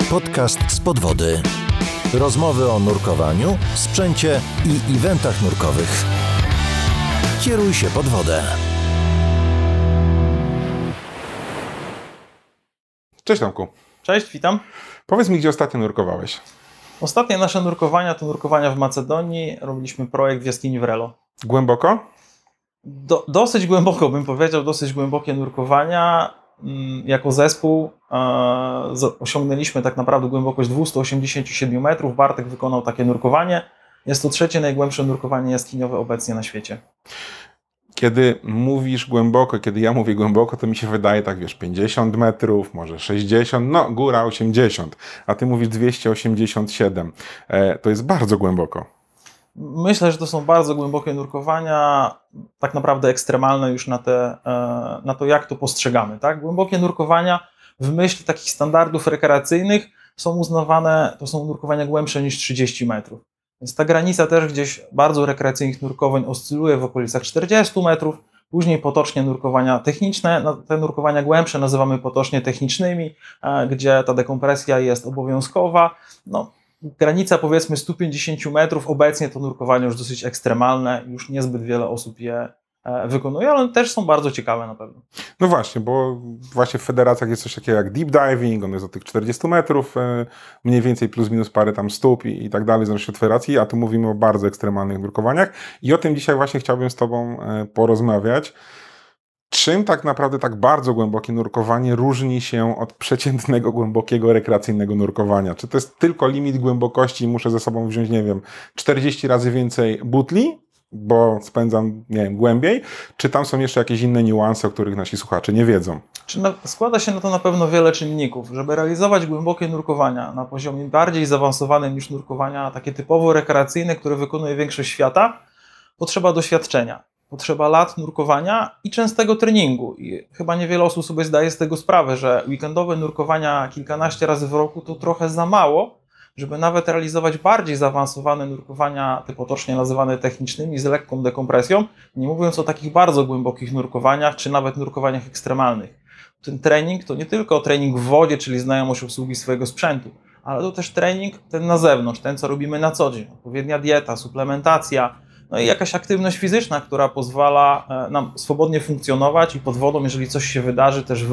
Podcast z podwody. Rozmowy o nurkowaniu, sprzęcie i eventach nurkowych. Kieruj się pod wodę. Cześć Tomku. Cześć, witam. Powiedz mi, gdzie ostatnio nurkowałeś? Ostatnie nasze nurkowania to nurkowania w Macedonii. Robiliśmy projekt w jaskini Vrelo. Głęboko? Dosyć głęboko, bym powiedział, dosyć głębokie nurkowania. Jako zespół osiągnęliśmy tak naprawdę głębokość 287 metrów. Bartek wykonał takie nurkowanie. Jest to trzecie najgłębsze nurkowanie jaskiniowe obecnie na świecie. Kiedy mówisz głęboko, kiedy ja mówię głęboko, to mi się wydaje tak, wiesz, 50 metrów, może 60, no góra 80, a ty mówisz 287. To jest bardzo głęboko. Myślę, że to są bardzo głębokie nurkowania, tak naprawdę ekstremalne już na to, jak to postrzegamy. Tak? Głębokie nurkowania w myśl takich standardów rekreacyjnych są uznawane, to są nurkowania głębsze niż 30 metrów. Więc ta granica też gdzieś bardzo rekreacyjnych nurkowań oscyluje w okolicach 40 metrów. Później potocznie nurkowania techniczne, te nurkowania głębsze nazywamy potocznie technicznymi, gdzie ta dekompresja jest obowiązkowa. No, granica powiedzmy 150 metrów, obecnie to nurkowanie już dosyć ekstremalne, już niezbyt wiele osób je wykonuje, ale też są bardzo ciekawe na pewno. No właśnie, bo właśnie w federacjach jest coś takiego jak deep diving, on jest do tych 40 metrów, mniej więcej plus minus parę tam stóp i tak dalej, zależy od federacji, a tu mówimy o bardzo ekstremalnych nurkowaniach i o tym dzisiaj właśnie chciałbym z Tobą porozmawiać. Czym tak naprawdę tak bardzo głębokie nurkowanie różni się od przeciętnego, głębokiego, rekreacyjnego nurkowania? Czy to jest tylko limit głębokości i muszę ze sobą wziąć, nie wiem, 40 razy więcej butli, bo spędzam, nie wiem, głębiej? Czy tam są jeszcze jakieś inne niuanse, o których nasi słuchacze nie wiedzą? Składa się na to na pewno wiele czynników. Żeby realizować głębokie nurkowania na poziomie bardziej zaawansowanym niż nurkowania takie typowo rekreacyjne, które wykonuje większość świata, potrzeba doświadczenia. Potrzeba lat nurkowania i częstego treningu. I chyba niewiele osób sobie zdaje z tego sprawę, że weekendowe nurkowania kilkanaście razy w roku to trochę za mało, żeby nawet realizować bardziej zaawansowane nurkowania, te potocznie nazywane technicznymi, z lekką dekompresją, nie mówiąc o takich bardzo głębokich nurkowaniach, czy nawet nurkowaniach ekstremalnych. Ten trening to nie tylko trening w wodzie, czyli znajomość obsługi swojego sprzętu, ale to też trening ten na zewnątrz, ten co robimy na co dzień. Odpowiednia dieta, suplementacja, no i jakaś aktywność fizyczna, która pozwala nam swobodnie funkcjonować i pod wodą, jeżeli coś się wydarzy, też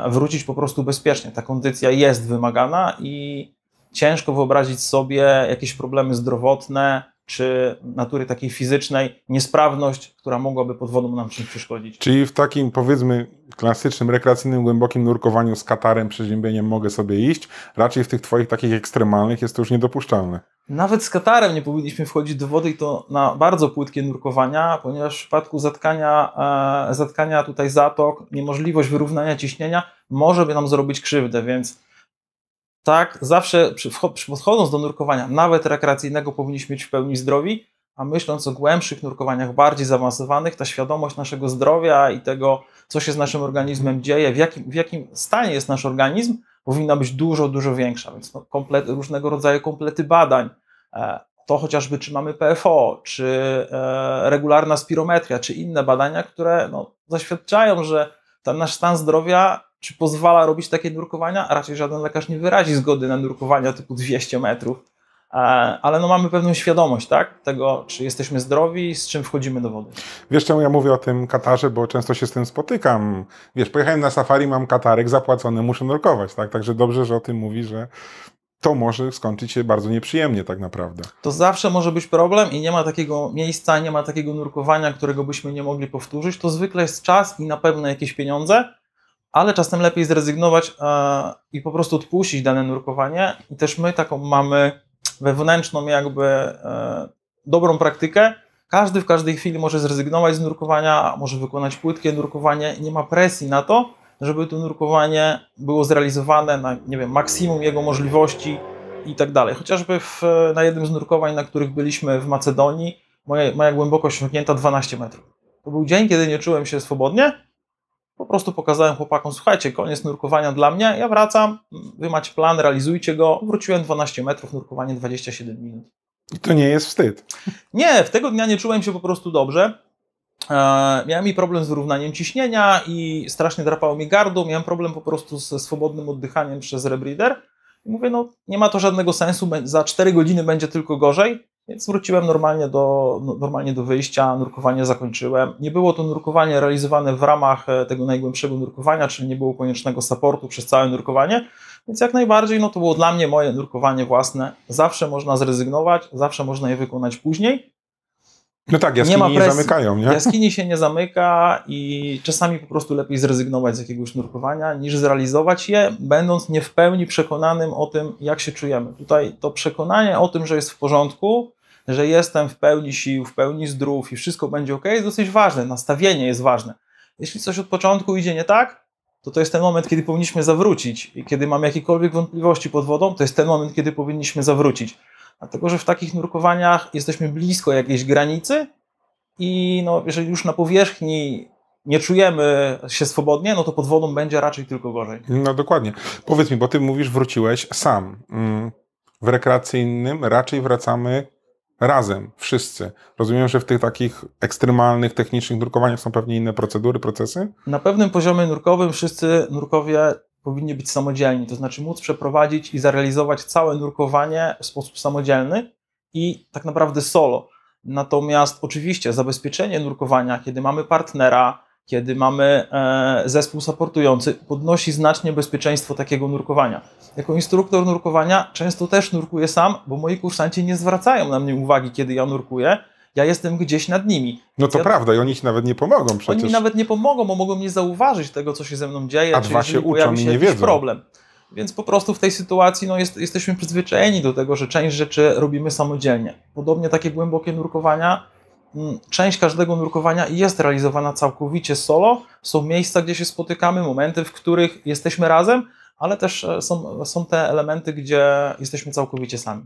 wrócić po prostu bezpiecznie. Ta kondycja jest wymagana i ciężko wyobrazić sobie jakieś problemy zdrowotne czy natury takiej fizycznej, niesprawność, która mogłaby pod wodą nam czymś przeszkodzić. Czyli w takim, powiedzmy, klasycznym, rekreacyjnym, głębokim nurkowaniu z katarem, przeziębieniem mogę sobie iść, raczej w tych Twoich takich ekstremalnych jest to już niedopuszczalne. Nawet z katarem nie powinniśmy wchodzić do wody i to na bardzo płytkie nurkowania, ponieważ w przypadku zatkania tutaj zatok, niemożliwość wyrównania ciśnienia może by nam zrobić krzywdę, więc tak, zawsze podchodząc do nurkowania, nawet rekreacyjnego, powinniśmy być w pełni zdrowi, a myśląc o głębszych nurkowaniach, bardziej zaawansowanych, ta świadomość naszego zdrowia i tego, co się z naszym organizmem dzieje, w jakim stanie jest nasz organizm, powinna być dużo, dużo większa. Więc różnego rodzaju komplety badań, to chociażby czy mamy PFO, czy regularna spirometria, czy inne badania, które zaświadczają, że ten nasz stan zdrowia czy pozwala robić takie nurkowania? Raczej żaden lekarz nie wyrazi zgody na nurkowania typu 200 metrów, ale mamy pewną świadomość, tak, tego, czy jesteśmy zdrowi, z czym wchodzimy do wody. Wiesz, czemu ja mówię o tym katarze, bo często się z tym spotykam. Wiesz, pojechałem na safari, mam katarek zapłacony, muszę nurkować, tak? Także dobrze, że o tym mówi, że to może skończyć się bardzo nieprzyjemnie tak naprawdę. To zawsze może być problem i nie ma takiego miejsca, nie ma takiego nurkowania, którego byśmy nie mogli powtórzyć. To zwykle jest czas i na pewno jakieś pieniądze, ale czasem lepiej zrezygnować i po prostu odpuścić dane nurkowanie. I też my taką mamy wewnętrzną jakby dobrą praktykę. Każdy w każdej chwili może zrezygnować z nurkowania, może wykonać płytkie nurkowanie. Nie ma presji na to, żeby to nurkowanie było zrealizowane na, nie wiem, maksimum jego możliwości i tak dalej. Chociażby na jednym z nurkowań, na których byliśmy w Macedonii, moja głębokość osiągnięta 12 metrów. To był dzień, kiedy nie czułem się swobodnie. Po prostu pokazałem chłopakom, słuchajcie, koniec nurkowania dla mnie, ja wracam, wy macie plan, realizujcie go. Wróciłem 12 metrów, nurkowanie 27 minut. I to nie jest wstyd. Nie, w tego dnia nie czułem się po prostu dobrze. Miałem i problem z wyrównaniem ciśnienia i strasznie drapało mi gardło, miałem problem po prostu ze swobodnym oddychaniem przez rebreather. I mówię, no nie ma to żadnego sensu, za 4 godziny będzie tylko gorzej, więc wróciłem normalnie do wyjścia, nurkowanie zakończyłem. Nie było to nurkowanie realizowane w ramach tego najgłębszego nurkowania, czyli nie było koniecznego supportu przez całe nurkowanie, więc jak najbardziej no to było dla mnie moje nurkowanie własne. Zawsze można zrezygnować, zawsze można je wykonać później. No tak, jaskini nie zamykają, nie? Jaskini się nie zamyka i czasami po prostu lepiej zrezygnować z jakiegoś nurkowania, niż zrealizować je, będąc nie w pełni przekonanym o tym, jak się czujemy. Tutaj to przekonanie o tym, że jest w porządku, że jestem w pełni sił, w pełni zdrów i wszystko będzie ok, jest dosyć ważne. Nastawienie jest ważne. Jeśli coś od początku idzie nie tak, to jest ten moment, kiedy powinniśmy zawrócić. I kiedy mamy jakiekolwiek wątpliwości pod wodą, to jest ten moment, kiedy powinniśmy zawrócić. Dlatego, że w takich nurkowaniach jesteśmy blisko jakiejś granicy i no, jeżeli już na powierzchni nie czujemy się swobodnie, no to pod wodą będzie raczej tylko gorzej. No dokładnie. Powiedz mi, bo ty mówisz, wróciłeś sam. W rekreacyjnym raczej wracamy razem, wszyscy. Rozumiem, że w tych takich ekstremalnych, technicznych nurkowaniach są pewnie inne procedury, procesy? Na pewnym poziomie nurkowym wszyscy nurkowie powinni być samodzielni, to znaczy móc przeprowadzić i zrealizować całe nurkowanie w sposób samodzielny i tak naprawdę solo. Natomiast oczywiście zabezpieczenie nurkowania, kiedy mamy partnera, kiedy mamy zespół supportujący, podnosi znacznie bezpieczeństwo takiego nurkowania. Jako instruktor nurkowania często też nurkuję sam, bo moi kursanci nie zwracają na mnie uwagi, kiedy ja nurkuję. Ja jestem gdzieś nad nimi. No to prawda i oni ci nawet nie pomogą przecież. Oni mi nawet nie pomogą, bo mogą nie zauważyć tego, co się ze mną dzieje, a dwa się uczą i nie wiedzą. Problem. Więc po prostu w tej sytuacji no, jesteśmy przyzwyczajeni do tego, że część rzeczy robimy samodzielnie. Podobnie takie głębokie nurkowania, część każdego nurkowania jest realizowana całkowicie solo. Są miejsca, gdzie się spotykamy, momenty, w których jesteśmy razem, ale też są te elementy, gdzie jesteśmy całkowicie sami.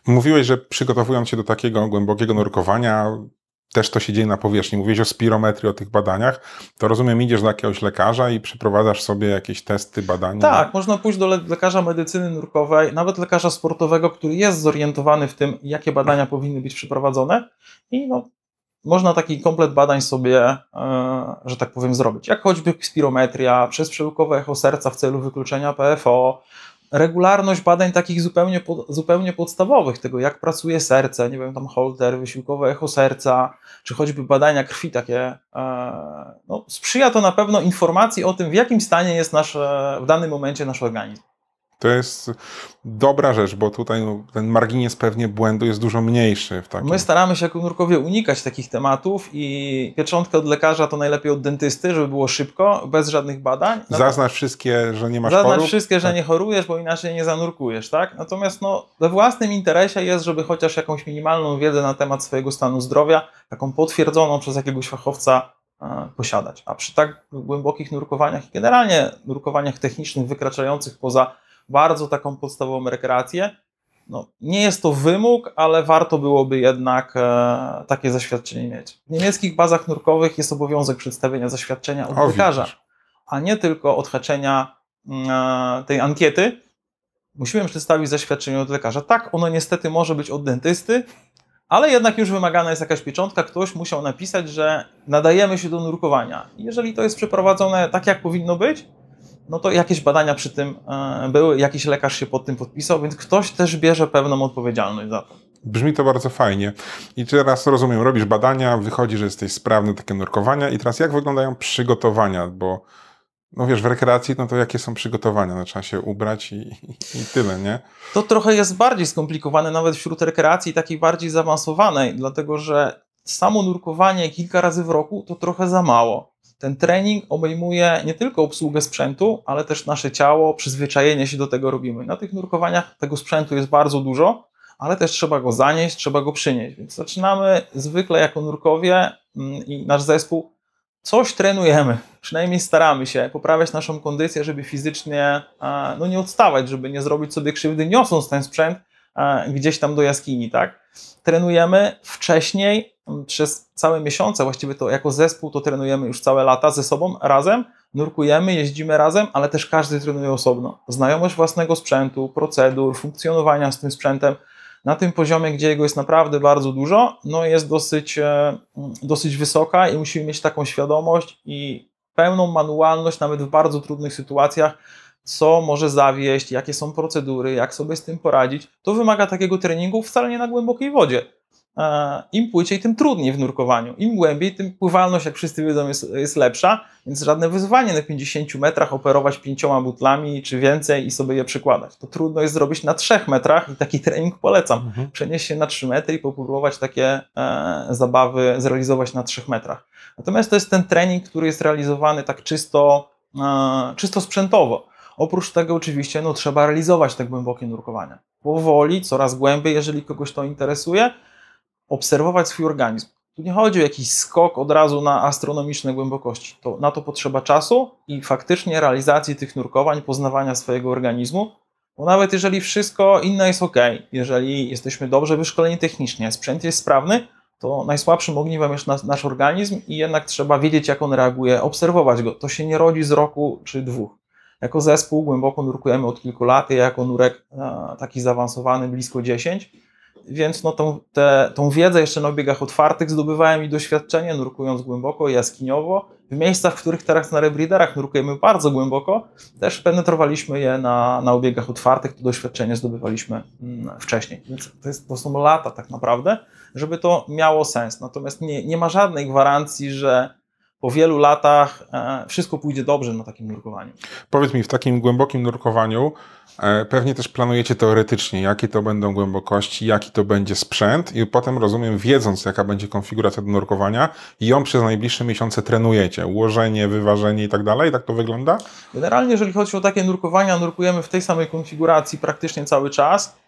Mówiłeś, że przygotowując się do takiego głębokiego nurkowania, też to się dzieje na powierzchni. Mówiłeś o spirometrii, o tych badaniach. To rozumiem, idziesz do jakiegoś lekarza i przeprowadzasz sobie jakieś testy, badania? Tak, można pójść do lekarza medycyny nurkowej, nawet lekarza sportowego, który jest zorientowany w tym, jakie badania powinny być przeprowadzone i no, można taki komplet badań sobie, że tak powiem, zrobić. Jak choćby spirometria, przezprzełykowe echo serca w celu wykluczenia PFO, regularność badań takich zupełnie podstawowych, tego jak pracuje serce, nie wiem, tam Holter, wysiłkowe echo serca, czy choćby badania krwi takie, no, sprzyja to na pewno informacji o tym, w jakim stanie jest w danym momencie nasz organizm. To jest dobra rzecz, bo tutaj no, ten margines pewnie błędu jest dużo mniejszy. W takim... My staramy się jako nurkowie unikać takich tematów i pieczątkę od lekarza to najlepiej od dentysty, żeby było szybko, bez żadnych badań. Zaznacz wszystkie, że nie masz chorób. Zaznacz wszystkie, że nie chorujesz, bo inaczej nie zanurkujesz, tak? Natomiast no, we własnym interesie jest, żeby chociaż jakąś minimalną wiedzę na temat swojego stanu zdrowia, taką potwierdzoną przez jakiegoś fachowca posiadać. A przy tak głębokich nurkowaniach i generalnie nurkowaniach technicznych wykraczających poza bardzo taką podstawową rekreację. No, nie jest to wymóg, ale warto byłoby jednak takie zaświadczenie mieć. W niemieckich bazach nurkowych jest obowiązek przedstawienia zaświadczenia od lekarza, a nie tylko odhaczenia tej ankiety. Musimy przedstawić zaświadczenie od lekarza. Tak, ono niestety może być od dentysty, ale jednak już wymagana jest jakaś pieczątka. Ktoś musiał napisać, że nadajemy się do nurkowania. Jeżeli to jest przeprowadzone tak, jak powinno być, no to jakieś badania przy tym były, jakiś lekarz się pod tym podpisał, więc ktoś też bierze pewną odpowiedzialność za to. Brzmi to bardzo fajnie. I teraz rozumiem, robisz badania, wychodzi, że jesteś sprawny, takie nurkowania i teraz jak wyglądają przygotowania, bo no wiesz, w rekreacji, no to jakie są przygotowania? No, trzeba się ubrać i tyle, nie? To trochę jest bardziej skomplikowane nawet wśród rekreacji takiej bardziej zaawansowanej, dlatego że samo nurkowanie kilka razy w roku to trochę za mało. Ten trening obejmuje nie tylko obsługę sprzętu, ale też nasze ciało, przyzwyczajenie się do tego robimy. Na tych nurkowaniach tego sprzętu jest bardzo dużo, ale też trzeba go zanieść, trzeba go przynieść. Więc zaczynamy zwykle jako nurkowie i nasz zespół coś trenujemy, przynajmniej staramy się poprawiać naszą kondycję, żeby fizycznie no, nie odstawać, żeby nie zrobić sobie krzywdy niosąc ten sprzęt gdzieś tam do jaskini, tak? Trenujemy wcześniej, przez całe miesiące, właściwie to jako zespół to trenujemy już całe lata ze sobą, razem, nurkujemy, jeździmy razem, ale też każdy trenuje osobno. Znajomość własnego sprzętu, procedur, funkcjonowania z tym sprzętem. Na tym poziomie, gdzie jego jest naprawdę bardzo dużo, no jest dosyć wysoka i musimy mieć taką świadomość i pełną manualność nawet w bardzo trudnych sytuacjach, co może zawieść, jakie są procedury, jak sobie z tym poradzić. To wymaga takiego treningu wcale nie na głębokiej wodzie. Im płyciej, tym trudniej w nurkowaniu. Im głębiej, tym pływalność, jak wszyscy wiedzą, jest lepsza, więc żadne wyzwanie na 50 metrach operować 5 butlami czy więcej i sobie je przykładać. To trudno jest zrobić na 3 metrach i taki trening polecam. Przenieść się na 3 metry i popróbować takie zabawy zrealizować na 3 metrach. Natomiast to jest ten trening, który jest realizowany tak czysto sprzętowo. Oprócz tego oczywiście trzeba realizować te głębokie nurkowania. Powoli, coraz głębiej, jeżeli kogoś to interesuje, obserwować swój organizm. Tu nie chodzi o jakiś skok od razu na astronomiczne głębokości. Na to potrzeba czasu i faktycznie realizacji tych nurkowań, poznawania swojego organizmu, bo nawet jeżeli wszystko inne jest ok, jeżeli jesteśmy dobrze wyszkoleni technicznie, sprzęt jest sprawny, to najsłabszym ogniwem jest nasz organizm i jednak trzeba wiedzieć, jak on reaguje, obserwować go. To się nie rodzi z roku czy 2. Jako zespół głęboko nurkujemy od kilku lat, ja jako nurek taki zaawansowany blisko 10, więc tą wiedzę jeszcze na obiegach otwartych zdobywałem i doświadczenie, nurkując głęboko, jaskiniowo. W miejscach, w których teraz na rebreederach nurkujemy bardzo głęboko, też penetrowaliśmy je na obiegach otwartych, to doświadczenie zdobywaliśmy wcześniej. Więc to są lata tak naprawdę, żeby to miało sens. Natomiast nie ma żadnej gwarancji, że po wielu latach wszystko pójdzie dobrze na takim nurkowaniu. Powiedz mi, w takim głębokim nurkowaniu pewnie też planujecie teoretycznie, jakie to będą głębokości, jaki to będzie sprzęt i potem, rozumiem, wiedząc, jaka będzie konfiguracja do nurkowania, ją przez najbliższe miesiące trenujecie. Ułożenie, wyważenie i tak dalej. Tak to wygląda? Generalnie, jeżeli chodzi o takie nurkowania, nurkujemy w tej samej konfiguracji praktycznie cały czas.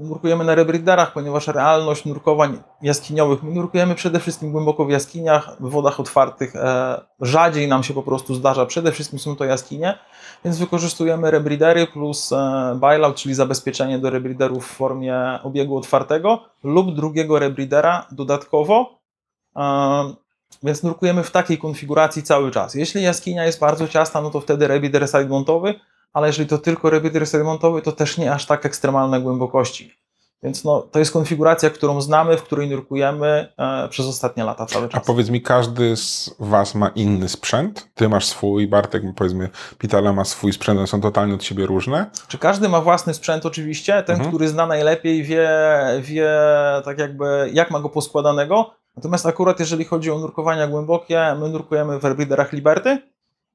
Nurkujemy na rebreederach, ponieważ realność nurkowań jaskiniowych, my nurkujemy przede wszystkim głęboko w jaskiniach, w wodach otwartych rzadziej nam się po prostu zdarza, przede wszystkim są to jaskinie, więc wykorzystujemy rebreedery plus bailout, czyli zabezpieczenie do rebreederów w formie obiegu otwartego lub drugiego rebreedera dodatkowo, więc nurkujemy w takiej konfiguracji cały czas. Jeśli jaskinia jest bardzo ciasna, no to wtedy rebreeder sidemontowy, ale jeżeli to tylko rebreeder sidemontowy, to też nie aż tak ekstremalne głębokości. Więc to jest konfiguracja, którą znamy, w której nurkujemy przez ostatnie lata cały czas. A powiedz mi, każdy z Was ma inny sprzęt? Ty masz swój, Bartek, powiedzmy, Pitala ma swój sprzęt, one są totalnie od siebie różne? Czy każdy ma własny sprzęt oczywiście, ten, który zna najlepiej, wie tak jakby jak ma go poskładanego. Natomiast akurat jeżeli chodzi o nurkowania głębokie, my nurkujemy w rebreederach Liberty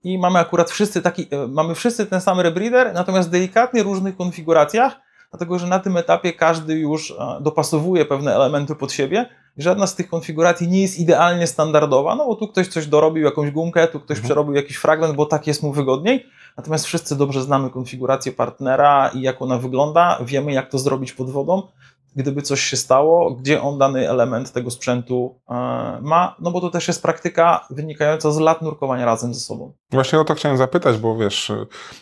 i mamy akurat wszyscy ten sam rebreeder, natomiast w delikatnie różnych konfiguracjach, dlatego że na tym etapie każdy już dopasowuje pewne elementy pod siebie i żadna z tych konfiguracji nie jest idealnie standardowa, no bo tu ktoś coś dorobił, jakąś gumkę, tu ktoś przerobił jakiś fragment, bo tak jest mu wygodniej, natomiast wszyscy dobrze znamy konfigurację partnera i jak ona wygląda, wiemy jak to zrobić pod wodą, gdyby coś się stało, gdzie on dany element tego sprzętu ma, no bo to też jest praktyka wynikająca z lat nurkowania razem ze sobą. Właśnie o to chciałem zapytać, bo wiesz,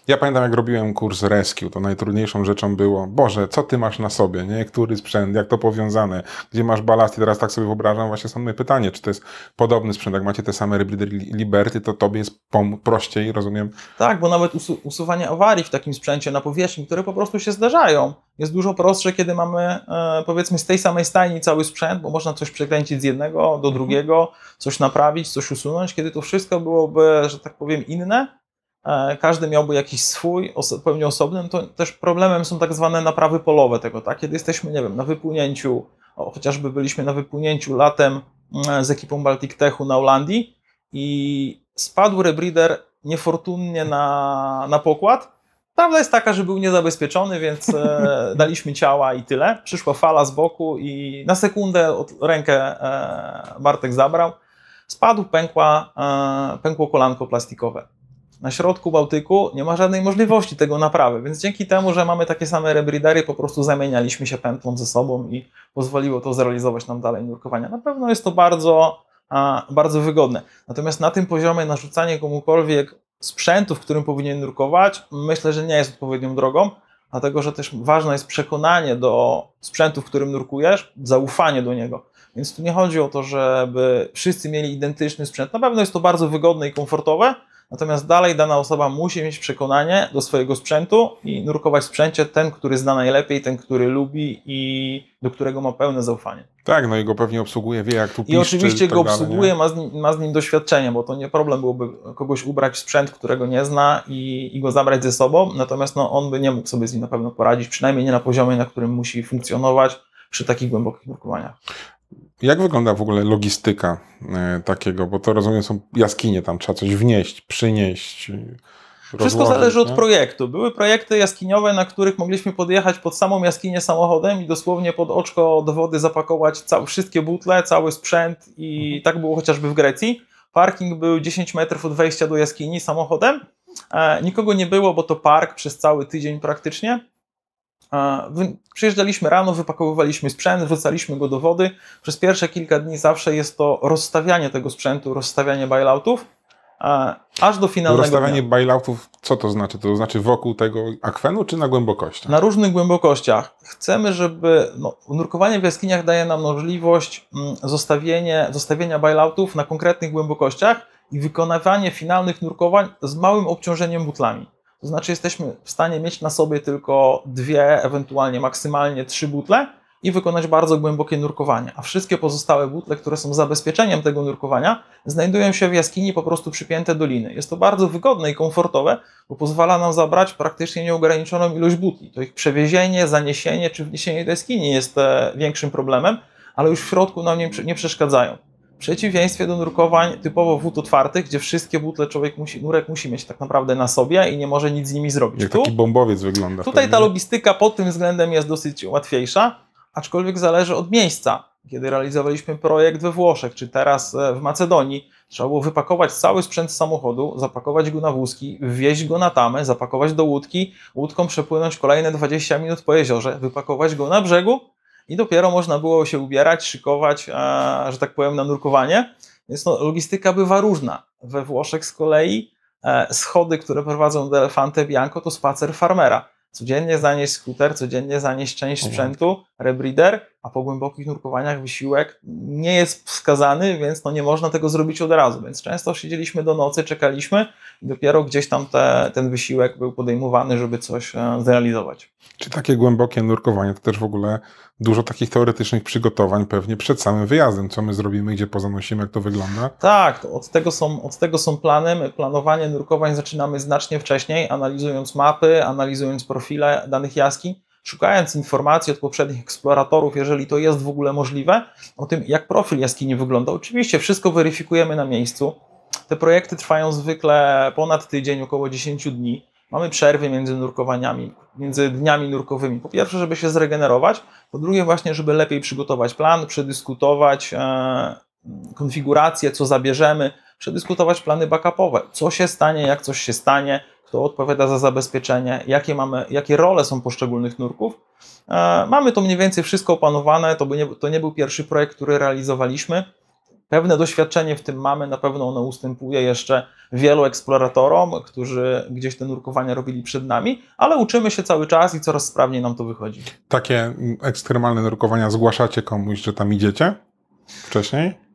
ja pamiętam jak robiłem kurs Rescue, to najtrudniejszą rzeczą było, Boże, co ty masz na sobie, nie? Który sprzęt, jak to powiązane, gdzie masz balast i teraz tak sobie wyobrażam właśnie samo pytanie, czy to jest podobny sprzęt, jak macie te same rebreeder Liberty, to tobie jest prościej, rozumiem? Tak, bo nawet usuwanie awarii w takim sprzęcie na powierzchni, które po prostu się zdarzają, jest dużo prostsze, kiedy mamy powiedzmy z tej samej stajni cały sprzęt, bo można coś przekręcić z jednego do drugiego, coś naprawić, coś usunąć, kiedy to wszystko byłoby, że tak powiem, inne, każdy miałby jakiś swój, zupełnie osobny, to też problemem są tak zwane naprawy polowe tego, tak? Kiedy jesteśmy, nie wiem, na wypłynięciu, chociażby byliśmy na wypłynięciu latem z ekipą Baltic Techu na Holandii i spadł rebreeder niefortunnie na pokład. Prawda jest taka, że był niezabezpieczony, więc daliśmy ciała i tyle. Przyszła fala z boku i na sekundę rękę Bartek zabrał. Spadł, pękło kolanko plastikowe. Na środku Bałtyku nie ma żadnej możliwości tego naprawy, więc dzięki temu, że mamy takie same rebreedery, po prostu zamienialiśmy się pętlą ze sobą i pozwoliło to zrealizować nam dalej nurkowania. Na pewno jest to bardzo wygodne. Natomiast na tym poziomie narzucanie komukolwiek sprzętu, w którym powinien nurkować, myślę, że nie jest odpowiednią drogą, dlatego że też ważne jest przekonanie do sprzętu, w którym nurkujesz, zaufanie do niego. Więc tu nie chodzi o to, żeby wszyscy mieli identyczny sprzęt. Na pewno jest to bardzo wygodne i komfortowe, natomiast dalej dana osoba musi mieć przekonanie do swojego sprzętu i nurkować w sprzęcie ten, który zna najlepiej, ten, który lubi i do którego ma pełne zaufanie. Tak, no i go pewnie obsługuje, wie jak tu piszczy. I oczywiście go tak obsługuje, ma z nim doświadczenie, bo to nie problem byłoby kogoś ubrać w sprzęt, którego nie zna i go zabrać ze sobą, natomiast no, on by nie mógł sobie z nim na pewno poradzić, przynajmniej nie na poziomie, na którym musi funkcjonować przy takich głębokich nurkowaniach. Jak wygląda w ogóle logistyka takiego, bo to rozumiem są jaskinie, tam trzeba coś wnieść, przynieść, Wszystko zależy od projektu. Były projekty jaskiniowe, na których mogliśmy podjechać pod samą jaskinię samochodem i dosłownie pod oczko do wody zapakować wszystkie butle, cały sprzęt i tak było chociażby w Grecji. Parking był 10 metrów od wejścia do jaskini samochodem. Nikogo nie było, bo to park przez cały tydzień praktycznie. Przyjeżdżaliśmy rano, wypakowywaliśmy sprzęt, wrzucaliśmy go do wody. Przez pierwsze kilka dni zawsze jest to rozstawianie tego sprzętu, rozstawianie bailoutów, aż do finalnego rozstawianie dnia. bailoutów, co to znaczy? To znaczy wokół tego akwenu, czy na głębokościach? Na różnych głębokościach. Chcemy, żeby nurkowanie w jaskiniach daje nam możliwość zostawienia bailoutów na konkretnych głębokościach i wykonywanie finalnych nurkowań z małym obciążeniem butlami. To znaczy jesteśmy w stanie mieć na sobie tylko 2, ewentualnie maksymalnie 3 butle i wykonać bardzo głębokie nurkowanie, a wszystkie pozostałe butle, które są zabezpieczeniem tego nurkowania, znajdują się w jaskini po prostu przypięte do liny. Jest to bardzo wygodne i komfortowe, bo pozwala nam zabrać praktycznie nieograniczoną ilość butli. To ich przewiezienie, zaniesienie czy wniesienie do jaskini jest większym problemem, ale już w środku nam nie przeszkadzają. W przeciwieństwie do nurkowań typowo wód otwartych, gdzie wszystkie butle nurek musi mieć tak naprawdę na sobie i nie może nic z nimi zrobić. Jak taki bombowiec wygląda. Tutaj ta logistyka pod tym względem jest dosyć łatwiejsza, aczkolwiek zależy od miejsca. Kiedy realizowaliśmy projekt we Włoszech, czy teraz w Macedonii, trzeba było wypakować cały sprzęt z samochodu, zapakować go na wózki, wwieźć go na tamę, zapakować do łódki, łódką przepłynąć kolejne 20 minut po jeziorze, wypakować go na brzegu i dopiero można było się ubierać, szykować, że tak powiem, na nurkowanie. Więc logistyka bywa różna. We Włoszech z kolei schody, które prowadzą do Elefante Bianco, to spacer farmera. Codziennie zanieść skuter, codziennie zanieść część sprzętu, rebreather, a po głębokich nurkowaniach wysiłek nie jest wskazany, więc nie można tego zrobić od razu. Więc często siedzieliśmy do nocy, czekaliśmy i dopiero gdzieś tam ten wysiłek był podejmowany, żeby coś zrealizować. Czy takie głębokie nurkowanie to też w ogóle dużo takich teoretycznych przygotowań pewnie przed samym wyjazdem, co my zrobimy, gdzie pozanosimy, jak to wygląda? Tak, to od tego są plany. My planowanie nurkowań zaczynamy znacznie wcześniej, analizując mapy, analizując profile danych jaskiń, szukając informacji od poprzednich eksploratorów, jeżeli to jest w ogóle możliwe, o tym, jak profil jaskini wygląda. Oczywiście wszystko weryfikujemy na miejscu. Te projekty trwają zwykle ponad tydzień, około 10 dni. Mamy przerwy między nurkowaniami, między dniami nurkowymi. Po pierwsze, żeby się zregenerować, po drugie właśnie, żeby lepiej przygotować plan, przedyskutować konfigurację, co zabierzemy, przedyskutować plany backupowe, co się stanie, jak coś się stanie, kto odpowiada za zabezpieczenie, jakie role są poszczególnych nurków. Mamy to mniej więcej wszystko opanowane, to nie był pierwszy projekt, który realizowaliśmy. Pewne doświadczenie w tym mamy, na pewno ono ustępuje jeszcze wielu eksploratorom, którzy gdzieś te nurkowania robili przed nami, ale uczymy się cały czas i coraz sprawniej nam to wychodzi. Takie ekstremalne nurkowania zgłaszacie komuś, że tam idziecie wcześniej?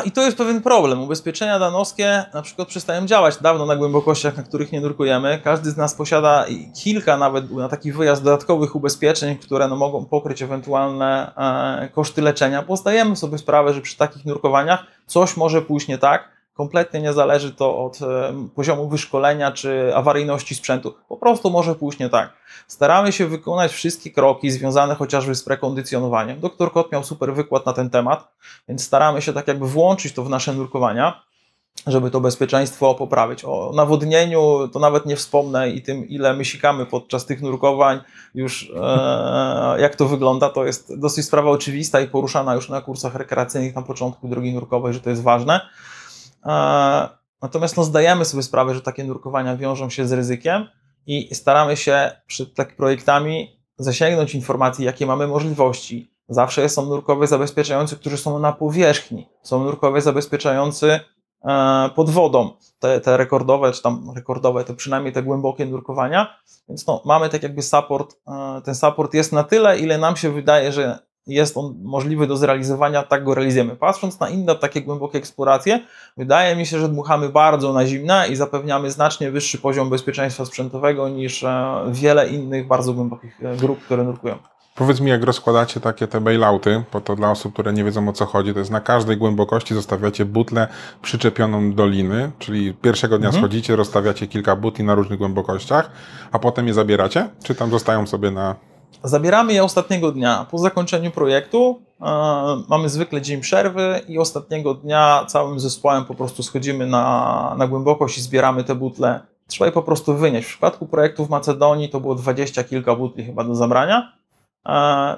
I to jest pewien problem. Ubezpieczenia danowskie na przykład przestają działać dawno na głębokościach, na których nie nurkujemy. Każdy z nas posiada kilka nawet na taki wyjazd dodatkowych ubezpieczeń, które mogą pokryć ewentualne koszty leczenia, bo zdajemy sobie sprawę, że przy takich nurkowaniach coś może pójść nie tak. Kompletnie nie zależy to od poziomu wyszkolenia czy awaryjności sprzętu. Po prostu może pójść nie tak. Staramy się wykonać wszystkie kroki związane chociażby z prekondycjonowaniem. Dr Kot miał super wykład na ten temat, więc staramy się tak jakby włączyć to w nasze nurkowania, żeby to bezpieczeństwo poprawić. O nawodnieniu to nawet nie wspomnę i tym, ile my sikamy podczas tych nurkowań, już jak to wygląda, to jest dosyć sprawa oczywista i poruszana już na kursach rekreacyjnych na początku drogi nurkowej, że to jest ważne. Natomiast zdajemy sobie sprawę, że takie nurkowania wiążą się z ryzykiem i staramy się przed takimi projektami zasięgnąć informacji, jakie mamy możliwości. Zawsze są nurkowie zabezpieczający, którzy są na powierzchni. Są nurkowie zabezpieczający pod wodą. Te rekordowe, czy tam rekordowe, to przynajmniej te głębokie nurkowania. Więc mamy tak jakby support. Ten support jest na tyle, ile nam się wydaje, że jest on możliwy do zrealizowania, tak go realizujemy. Patrząc na inne takie głębokie eksploracje, wydaje mi się, że dmuchamy bardzo na zimne i zapewniamy znacznie wyższy poziom bezpieczeństwa sprzętowego niż wiele innych bardzo głębokich grup, które nurkują. Powiedz mi, jak rozkładacie takie te bailouty, bo to dla osób, które nie wiedzą, o co chodzi, to jest na każdej głębokości zostawiacie butlę przyczepioną do liny, czyli pierwszego dnia schodzicie, rozstawiacie kilka butli na różnych głębokościach, a potem je zabieracie? Czy tam zostają sobie na... Zabieramy je ostatniego dnia. Po zakończeniu projektu mamy zwykle dzień przerwy i ostatniego dnia całym zespołem po prostu schodzimy na głębokość i zbieramy te butle. Trzeba je po prostu wynieść. W przypadku projektu w Macedonii to było 20 kilka butli chyba do zabrania.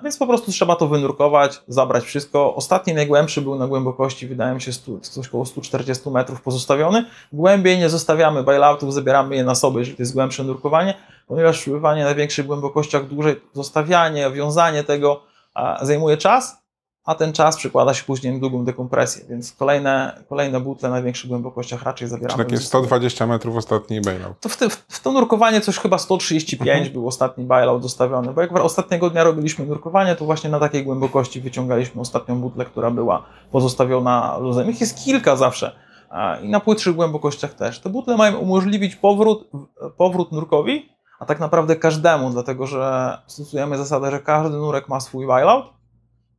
Więc po prostu trzeba to wynurkować, zabrać wszystko. Ostatni najgłębszy był na głębokości, wydaje mi się, coś około 140 metrów pozostawiony. Głębiej nie zostawiamy bailoutów, zabieramy je na sobie, jeżeli to jest głębsze nurkowanie, ponieważ pływanie na większych głębokościach dłużej, zostawianie, wiązanie tego zajmuje czas, a ten czas przekłada się później na długą dekompresję, więc kolejne butle na większych głębokościach raczej zabieramy. Takie 120 metrów ostatni bailout. To w to nurkowanie coś chyba 135 był ostatni bailout dostawiony, bo jak ostatniego dnia robiliśmy nurkowanie, to właśnie na takiej głębokości wyciągaliśmy ostatnią butlę, która była pozostawiona luzem. Ich jest kilka zawsze i na płytszych głębokościach też. Te butle mają umożliwić powrót nurkowi, a tak naprawdę każdemu, dlatego że stosujemy zasadę, że każdy nurek ma swój bailout.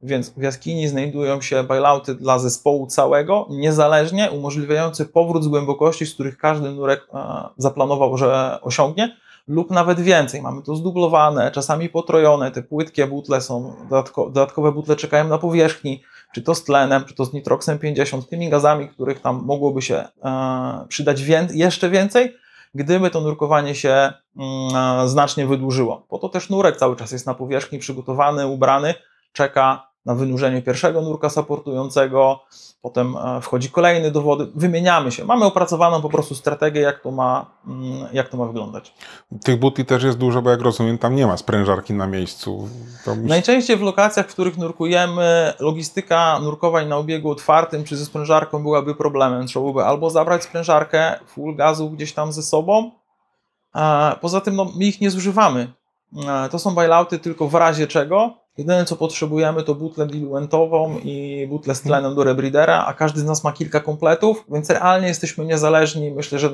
Więc w jaskini znajdują się bailouty dla zespołu całego, niezależnie umożliwiające powrót z głębokości, z których każdy nurek zaplanował, że osiągnie, lub nawet więcej. Mamy to zdublowane, czasami potrojone, te płytkie butle są, dodatkowe butle czekają na powierzchni, czy to z tlenem, czy to z nitroksem 50, tymi gazami, których tam mogłoby się przydać jeszcze więcej, gdyby to nurkowanie się znacznie wydłużyło. Po to też nurek cały czas jest na powierzchni, przygotowany, ubrany, czeka na wynurzenie pierwszego nurka supportującego, potem wchodzi kolejny do wody, wymieniamy się. Mamy opracowaną po prostu strategię, jak to ma wyglądać. Tych butli też jest dużo, bo jak rozumiem, tam nie ma sprężarki na miejscu. Najczęściej w lokacjach, w których nurkujemy, logistyka nurkowań na obiegu otwartym czy ze sprężarką byłaby problemem. Trzeba byłoby albo zabrać sprężarkę, full gazu gdzieś tam ze sobą. Poza tym my ich nie zużywamy. To są bailouty tylko w razie czego. Jedyne co potrzebujemy to butlę diluentową i butlę z tlenem do rebreedera, a każdy z nas ma kilka kompletów, więc realnie jesteśmy niezależni. Myślę, że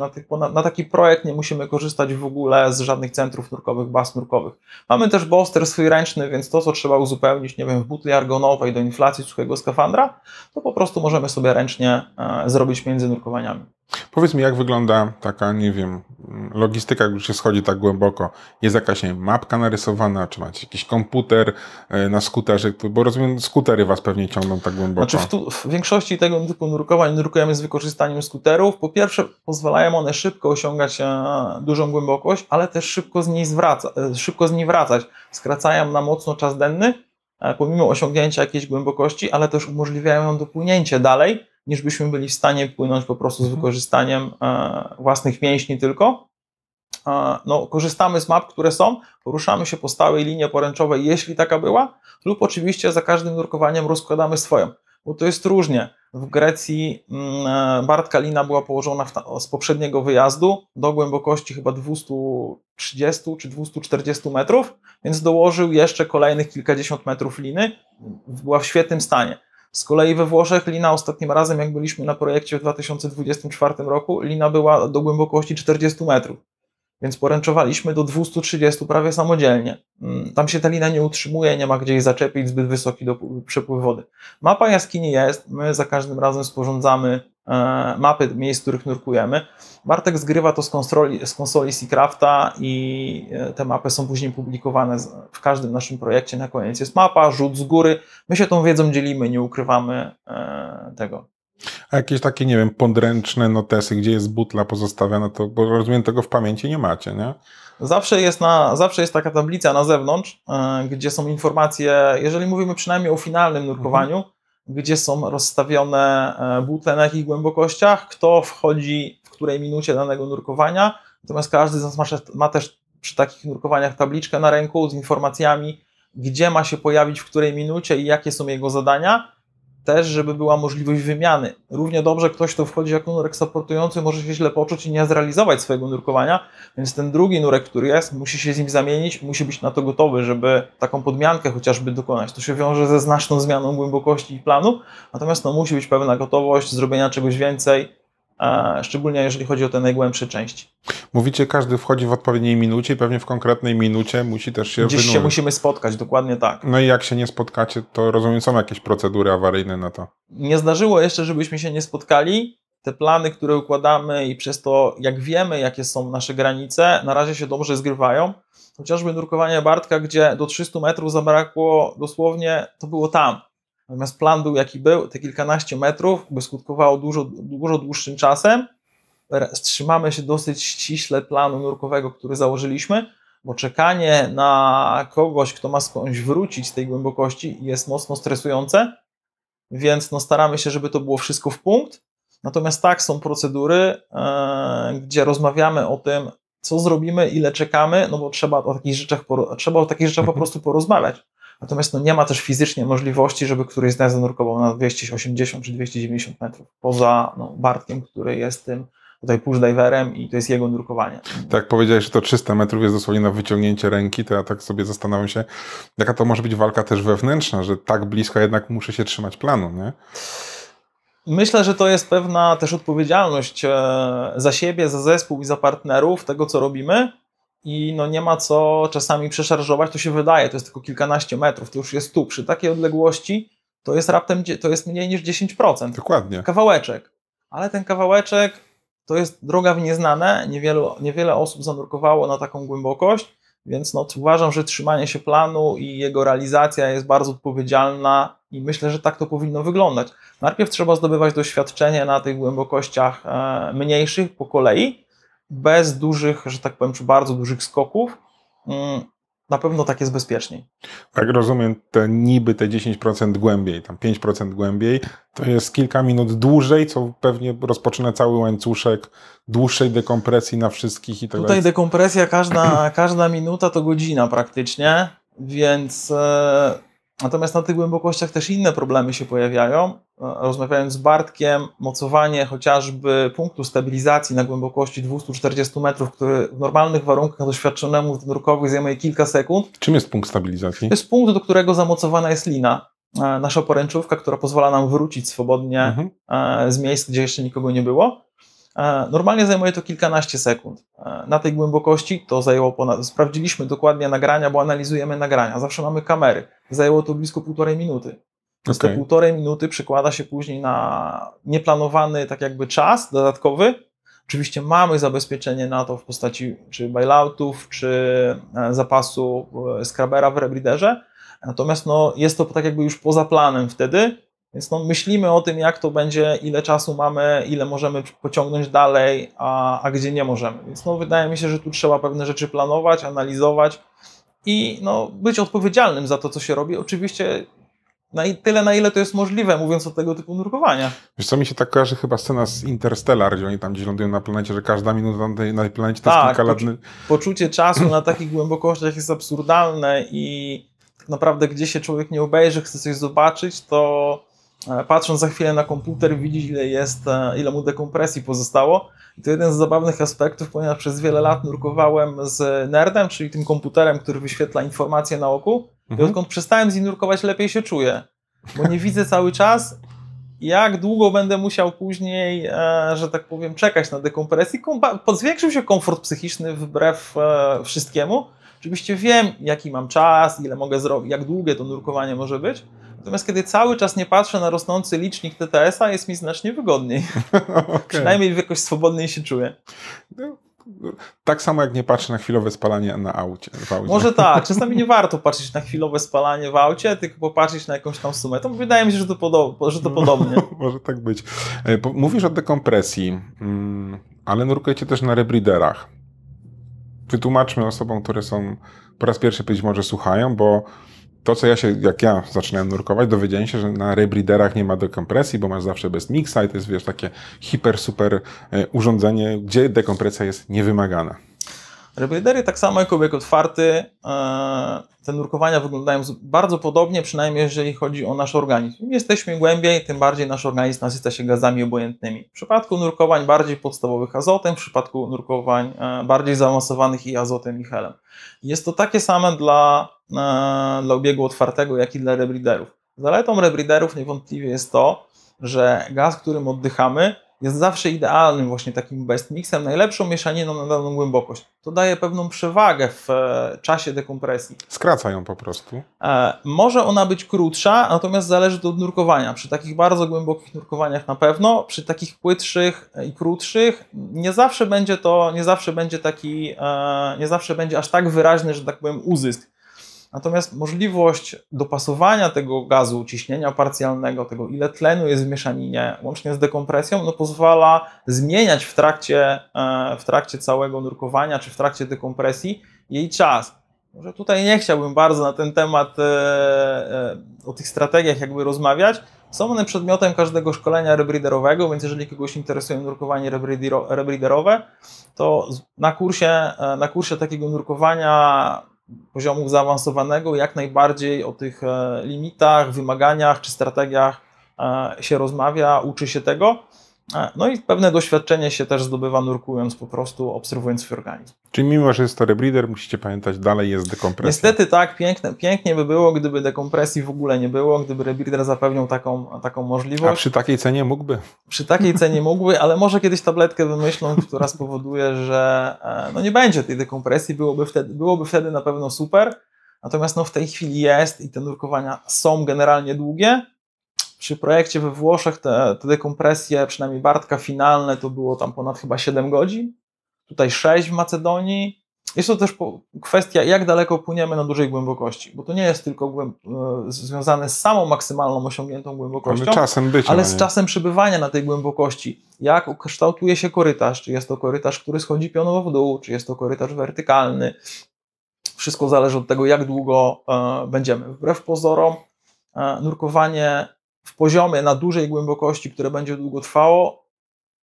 na taki projekt nie musimy korzystać w ogóle z żadnych centrów nurkowych, baz nurkowych. Mamy też booster swój ręczny, więc to co trzeba uzupełnić, nie wiem, w butli argonowej do inflacji suchego skafandra, to po prostu możemy sobie ręcznie zrobić między nurkowaniami. Powiedz mi, jak wygląda taka, nie wiem, logistyka, gdy się schodzi tak głęboko? Jest jakaś, nie wiem, mapka narysowana, czy macie jakiś komputer na skuterze? Bo rozumiem, skutery was pewnie ciągną tak głęboko. Znaczy w większości tego typu nurkowań nurkujemy z wykorzystaniem skuterów. Po pierwsze, pozwalają one szybko osiągać dużą głębokość, ale też szybko z niej wracać. Skracają na mocno czas denny, pomimo osiągnięcia jakiejś głębokości, ale też umożliwiają nam dopłynięcie dalej, niż byśmy byli w stanie płynąć po prostu z wykorzystaniem własnych mięśni tylko. Korzystamy z map, które są, poruszamy się po stałej linii poręczowej, jeśli taka była, lub oczywiście za każdym nurkowaniem rozkładamy swoją, bo to jest różnie. W Grecji Bartka lina była położona z poprzedniego wyjazdu do głębokości chyba 230 czy 240 metrów, więc dołożył jeszcze kolejnych kilkadziesiąt metrów liny, była w świetnym stanie. Z kolei we Włoszech lina ostatnim razem, jak byliśmy na projekcie w 2024 roku, lina była do głębokości 40 metrów, więc poręczowaliśmy do 230 prawie samodzielnie. Tam się ta lina nie utrzymuje, nie ma gdzie jej zaczepić, zbyt wysoki przepływ wody. Mapa jaskini jest, my za każdym razem sporządzamy mapy miejsc, w których nurkujemy. Bartek zgrywa to z konsoli Seacrafta i te mapy są później publikowane w każdym naszym projekcie. Na koniec jest mapa, rzut z góry. My się tą wiedzą dzielimy, nie ukrywamy tego. A jakieś takie, nie wiem, podręczne notesy, gdzie jest butla pozostawiona, to bo rozumiem, tego w pamięci nie macie, nie? Zawsze jest taka tablica na zewnątrz, gdzie są informacje, jeżeli mówimy przynajmniej o finalnym nurkowaniu, gdzie są rozstawione butle, na jakich głębokościach, kto wchodzi w której minucie danego nurkowania. Natomiast każdy z nas ma też przy takich nurkowaniach tabliczkę na ręku z informacjami, gdzie ma się pojawić, w której minucie i jakie są jego zadania. też, żeby była możliwość wymiany. Równie dobrze ktoś, kto wchodzi jako nurek supportujący, może się źle poczuć i nie zrealizować swojego nurkowania, więc ten drugi nurek, który jest, musi się z nim zamienić, musi być na to gotowy, żeby taką podmiankę chociażby dokonać. To się wiąże ze znaczną zmianą głębokości i planu, natomiast no, musi być pewna gotowość zrobienia czegoś więcej, szczególnie jeżeli chodzi o te najgłębsze części. Mówicie, każdy wchodzi w odpowiedniej minucie i pewnie w konkretnej minucie musi też się Gdzieś się musimy spotkać, dokładnie tak. No i jak się nie spotkacie, to rozumiem, są jakieś procedury awaryjne na to. Nie zdarzyło jeszcze, żebyśmy się nie spotkali. Te plany, które układamy i przez to, jak wiemy, jakie są nasze granice, na razie się dobrze zgrywają. Chociażby nurkowanie Bartka, gdzie do 300 metrów zabrakło dosłownie, to było tam. Natomiast plan był jaki był, te kilkanaście metrów by skutkowało dużo dłuższym czasem. Trzymamy się dosyć ściśle planu nurkowego, który założyliśmy, bo czekanie na kogoś, kto ma skądś wrócić z tej głębokości, jest mocno stresujące, więc no staramy się, żeby to było wszystko w punkt. Natomiast tak, są procedury, gdzie rozmawiamy o tym, co zrobimy, ile czekamy, no bo trzeba o takich rzeczach po prostu porozmawiać. Natomiast no nie ma też fizycznie możliwości, żeby któryś z nas zanurkował na 280 czy 290 metrów, poza Bartkiem, który jest tym tutaj pushdiverem i to jest jego nurkowanie. Tak jak powiedziałeś, że to 300 metrów jest dosłownie na wyciągnięcie ręki, to ja tak sobie zastanawiam się, jaka to może być walka też wewnętrzna, że tak blisko jednak muszę się trzymać planu, nie? Myślę, że to jest pewna też odpowiedzialność za siebie, za zespół i za partnerów tego, co robimy i no nie ma co czasami przeszarżować, to się wydaje, to jest tylko kilkanaście metrów, to już jest tu. Przy takiej odległości to jest raptem, to jest mniej niż 10%. Dokładnie. Kawałeczek. Ale ten kawałeczek to jest droga w nieznane, niewiele osób zanurkowało na taką głębokość, więc no, uważam, że trzymanie się planu i jego realizacja jest bardzo odpowiedzialna i myślę, że tak to powinno wyglądać. Najpierw trzeba zdobywać doświadczenie na tych głębokościach mniejszych po kolei, bez dużych, że tak powiem, czy bardzo dużych skoków. Na pewno tak jest bezpieczniej. Jak rozumiem, te 10% głębiej, tam 5% głębiej, to jest kilka minut dłużej, co pewnie rozpoczyna cały łańcuszek dłuższej dekompresji na wszystkich i tak dalej. Tutaj dekompresja, każda minuta to godzina praktycznie, więc natomiast na tych głębokościach też inne problemy się pojawiają. Rozmawiając z Bartkiem, mocowanie chociażby punktu stabilizacji na głębokości 240 metrów, który w normalnych warunkach doświadczonemu nurkowi zajmuje kilka sekund. Czym jest punkt stabilizacji? To jest punkt, do którego zamocowana jest lina. Nasza poręczówka, która pozwala nam wrócić swobodnie z miejsc, gdzie jeszcze nikogo nie było. Normalnie zajmuje to kilkanaście sekund. Na tej głębokości to zajęło sprawdziliśmy dokładnie nagrania, bo analizujemy nagrania. Zawsze mamy kamery. Zajęło to blisko 1,5 minuty. Więc te 1,5 minuty przekłada się później na nieplanowany tak jakby czas dodatkowy. Oczywiście mamy zabezpieczenie na to w postaci czy bailoutów, czy zapasu scrubbera w rebreederze. Natomiast no, jest to tak jakby już poza planem wtedy. Więc no, myślimy o tym, jak to będzie, ile czasu mamy, ile możemy pociągnąć dalej, a gdzie nie możemy. Więc no, wydaje mi się, że tu trzeba pewne rzeczy planować, analizować i no, być odpowiedzialnym za to, co się robi. Oczywiście tyle, na ile to jest możliwe, mówiąc o tego typu nurkowania. Wiesz co, mi się tak kojarzy chyba scena z Interstellar, gdzie oni tam gdzieś lądują na planecie, że każda minuta na tej planecie to jest kilka lat. Poczucie czasu na takich głębokościach jest absurdalne i tak naprawdę gdzie się człowiek nie obejrzy, chce coś zobaczyć, to patrząc za chwilę na komputer, widzi ile mu dekompresji pozostało. I to jeden z zabawnych aspektów, ponieważ przez wiele lat nurkowałem z Nerdem, czyli tym komputerem, który wyświetla informacje na oku. I odkąd przestałem z nim nurkować, lepiej się czuję. Bo nie widzę cały czas, jak długo będę musiał później, że tak powiem, czekać na dekompresję. Zwiększył się komfort psychiczny wbrew wszystkiemu. Oczywiście wiem, jaki mam czas, ile mogę zrobić, jak długie to nurkowanie może być. Natomiast kiedy cały czas nie patrzę na rosnący licznik TTS-a, jest mi znacznie wygodniej. Okay. Przynajmniej jakoś swobodniej się czuję. No, tak samo jak nie patrzę na chwilowe spalanie w aucie. Może tak. Czasami nie warto patrzeć na chwilowe spalanie w aucie, tylko popatrzeć na jakąś tam sumę. To wydaje mi się, że to podobnie. Może tak być. Mówisz o dekompresji, ale nurkujecie też na rebreederach. Wytłumaczmy osobom, które są po raz pierwszy być może słuchają, bo to, co jak ja zaczynałem nurkować, dowiedziałem się, że na rebreederach nie ma dekompresji, bo masz zawsze bez mixa i to jest, wiesz, takie super urządzenie, gdzie dekompresja jest niewymagana. Rebreedery tak samo jak obieg otwarty, te nurkowania wyglądają bardzo podobnie, przynajmniej jeżeli chodzi o nasz organizm. Im jesteśmy głębiej, tym bardziej nasz organizm nasyca się gazami obojętnymi. W przypadku nurkowań bardziej podstawowych azotem, w przypadku nurkowań bardziej zaawansowanych i azotem i helem. Jest to takie same dla obiegu otwartego, jak i dla rebreederów. Zaletą rebreederów niewątpliwie jest to, że gaz, którym oddychamy, jest zawsze idealnym właśnie takim best mixem, najlepszą mieszaniną na daną głębokość. To daje pewną przewagę w czasie dekompresji. Skraca ją po prostu. Może ona być krótsza, natomiast zależy to od nurkowania. Przy takich bardzo głębokich nurkowaniach na pewno, przy takich płytszych i krótszych nie zawsze będzie aż tak wyraźny, że tak powiem, uzysk. Natomiast możliwość dopasowania tego gazu, ciśnienia parcjalnego, tego ile tlenu jest w mieszaninie, łącznie z dekompresją, no pozwala zmieniać w trakcie całego nurkowania, czy w trakcie dekompresji jej czas. Może tutaj nie chciałbym bardzo na ten temat o tych strategiach jakby rozmawiać. Są one przedmiotem każdego szkolenia rebreederowego, więc jeżeli kogoś interesuje nurkowanie rebreederowe, to na kursie takiego nurkowania poziomu zaawansowanego jak najbardziej o tych limitach, wymaganiach czy strategiach się rozmawia, uczy się tego. No i pewne doświadczenie się też zdobywa nurkując, po prostu obserwując swój organizm. Czyli mimo, że jest to rebreeder, musicie pamiętać, dalej jest dekompresja. Niestety tak, pięknie by było, gdyby dekompresji w ogóle nie było, gdyby rebreeder zapewnił taką możliwość. A przy takiej cenie mógłby? Przy takiej cenie mógłby, ale może kiedyś tabletkę wymyślą, która spowoduje, że no nie będzie tej dekompresji, byłoby wtedy na pewno super. Natomiast no w tej chwili jest i te nurkowania są generalnie długie. Przy projekcie we Włoszech te dekompresje, przynajmniej Bartka finalne, to było tam ponad chyba 7 godzin. Tutaj 6 w Macedonii. Jest to też kwestia, jak daleko płyniemy na dużej głębokości, bo to nie jest tylko związane z samą maksymalną osiągniętą głębokością, ale z czasem przebywania na tej głębokości. Jak kształtuje się korytarz, czy jest to korytarz, który schodzi pionowo w dół, czy jest to korytarz wertykalny. Wszystko zależy od tego, jak długo będziemy. Wbrew pozorom, nurkowanie w poziomie na dużej głębokości, które będzie długo trwało,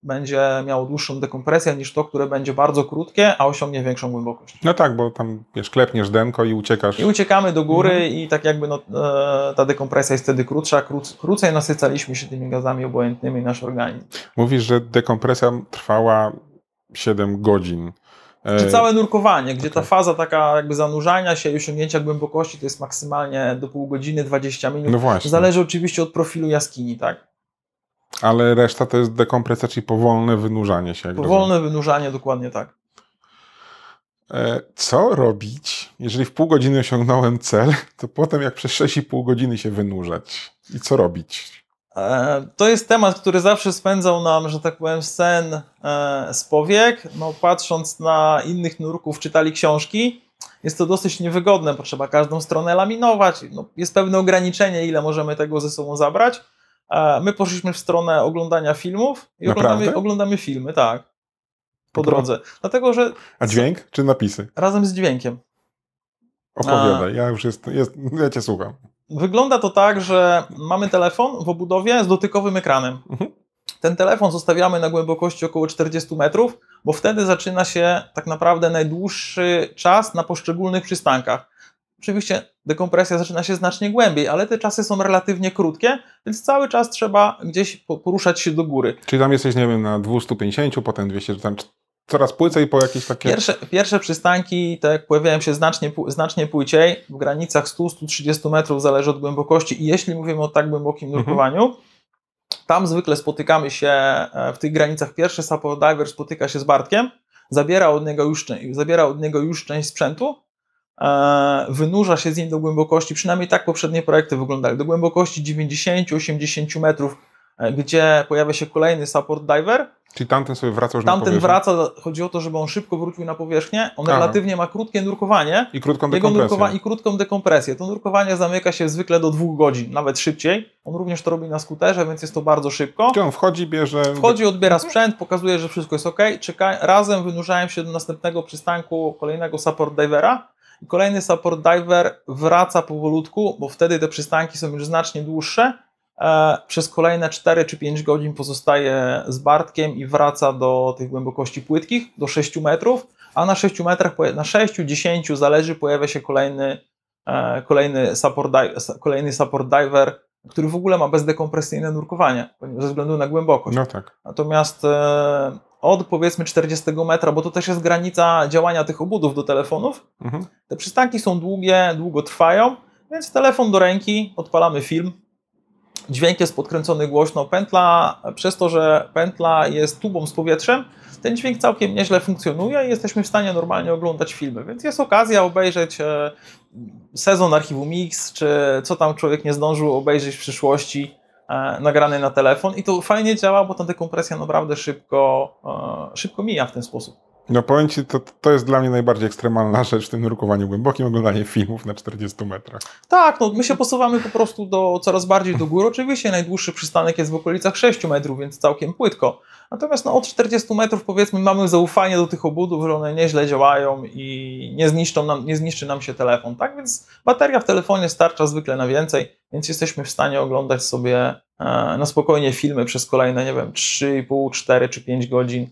będzie miało dłuższą dekompresję niż to, które będzie bardzo krótkie, a osiągnie większą głębokość. No tak, bo tam klepniesz denko i uciekasz. I uciekamy do góry i tak jakby ta dekompresja jest wtedy krótsza, krócej nasycaliśmy się tymi gazami obojętnymi nasz organizm. Mówisz, że dekompresja trwała 7 godzin. Czy całe nurkowanie, gdzie ta faza taka jakby zanurzania się i osiągnięcia głębokości to jest maksymalnie do pół godziny, 20 minut. No właśnie. Zależy oczywiście od profilu jaskini, tak? Ale reszta to jest dekompresja, czyli powolne wynurzanie się. Powolne wynurzanie, dokładnie tak. Co robić, jeżeli w pół godziny osiągnąłem cel, to potem jak przez 6,5 godziny się wynurzać? I co robić? To jest temat, który zawsze spędzał nam, że tak powiem, sen z powiek. No, patrząc na innych nurków, czytali książki. Jest to dosyć niewygodne, bo trzeba każdą stronę laminować. No, jest pewne ograniczenie, ile możemy tego ze sobą zabrać. My poszliśmy w stronę oglądania filmów i oglądamy filmy, tak, po drodze. Dlatego, że... A dźwięk czy napisy? Razem z dźwiękiem. Opowiadaj, ja Cię słucham. Wygląda to tak, że mamy telefon w obudowie z dotykowym ekranem. Ten telefon zostawiamy na głębokości około 40 metrów, bo wtedy zaczyna się tak naprawdę najdłuższy czas na poszczególnych przystankach. Oczywiście dekompresja zaczyna się znacznie głębiej, ale te czasy są relatywnie krótkie, więc cały czas trzeba gdzieś poruszać się do góry. Czyli tam jesteś, nie wiem, na 250, potem 200, tam coraz płycej po jakieś takie... Pierwsze przystanki tak pojawiają się znacznie płyciej, w granicach 100-130 metrów, zależy od głębokości i jeśli mówimy o tak głębokim nurkowaniu, tam zwykle spotykamy się w tych granicach. Pierwszy support diver spotyka się z Bartkiem, zabiera od niego już część sprzętu, wynurza się z nim do głębokości, przynajmniej tak poprzednie projekty wyglądały, do głębokości 90-80 metrów, gdzie pojawia się kolejny support diver. Czyli tamten sobie wraca już na powierzchnię? Tamten wraca, chodzi o to, żeby on szybko wrócił na powierzchnię. On relatywnie ma krótkie nurkowanie. I krótką dekompresję. I krótką dekompresję. To nurkowanie zamyka się zwykle do 2 godzin, nawet szybciej. On również to robi na skuterze, więc jest to bardzo szybko. Czyli on wchodzi, bierze... Wchodzi, odbiera sprzęt, pokazuje, że wszystko jest ok. Razem wynurzają się do następnego przystanku kolejnego support divera. I kolejny support diver wraca powolutku, bo wtedy te przystanki są już znacznie dłuższe. Przez kolejne 4 czy 5 godzin pozostaje z Bartkiem i wraca do tych głębokości płytkich, do 6 metrów. a na 6 metrach, na 6-10 zależy, pojawia się kolejny support diver, który w ogóle ma bezdekompresyjne nurkowanie, ze względu na głębokość. No tak. Natomiast od powiedzmy 40 metra, bo to też jest granica działania tych obudów do telefonów, te przystanki są długie, długo trwają, więc telefon do ręki, odpalamy film, dźwięk jest podkręcony głośno, pętla, przez to, że pętla jest tubą z powietrzem, ten dźwięk całkiem nieźle funkcjonuje i jesteśmy w stanie normalnie oglądać filmy, więc jest okazja obejrzeć sezon Archiwum Mix, czy co tam człowiek nie zdążył obejrzeć w przyszłości, nagrany na telefon i to fajnie działa, bo ta dekompresja naprawdę szybko mija w ten sposób. No powiem Ci, to jest dla mnie najbardziej ekstremalna rzecz w tym nurkowaniu głębokim, oglądanie filmów na 40 metrach. Tak, no my się posuwamy po prostu coraz bardziej do góry. Oczywiście najdłuższy przystanek jest w okolicach 6 metrów, więc całkiem płytko. Natomiast no, od 40 metrów powiedzmy mamy zaufanie do tych obudów, że one nieźle działają i nie zniszczy nam się telefon. Tak więc bateria w telefonie starcza zwykle na więcej, więc jesteśmy w stanie oglądać sobie na spokojnie filmy przez kolejne, nie wiem, 3,5, 4 czy 5 godzin.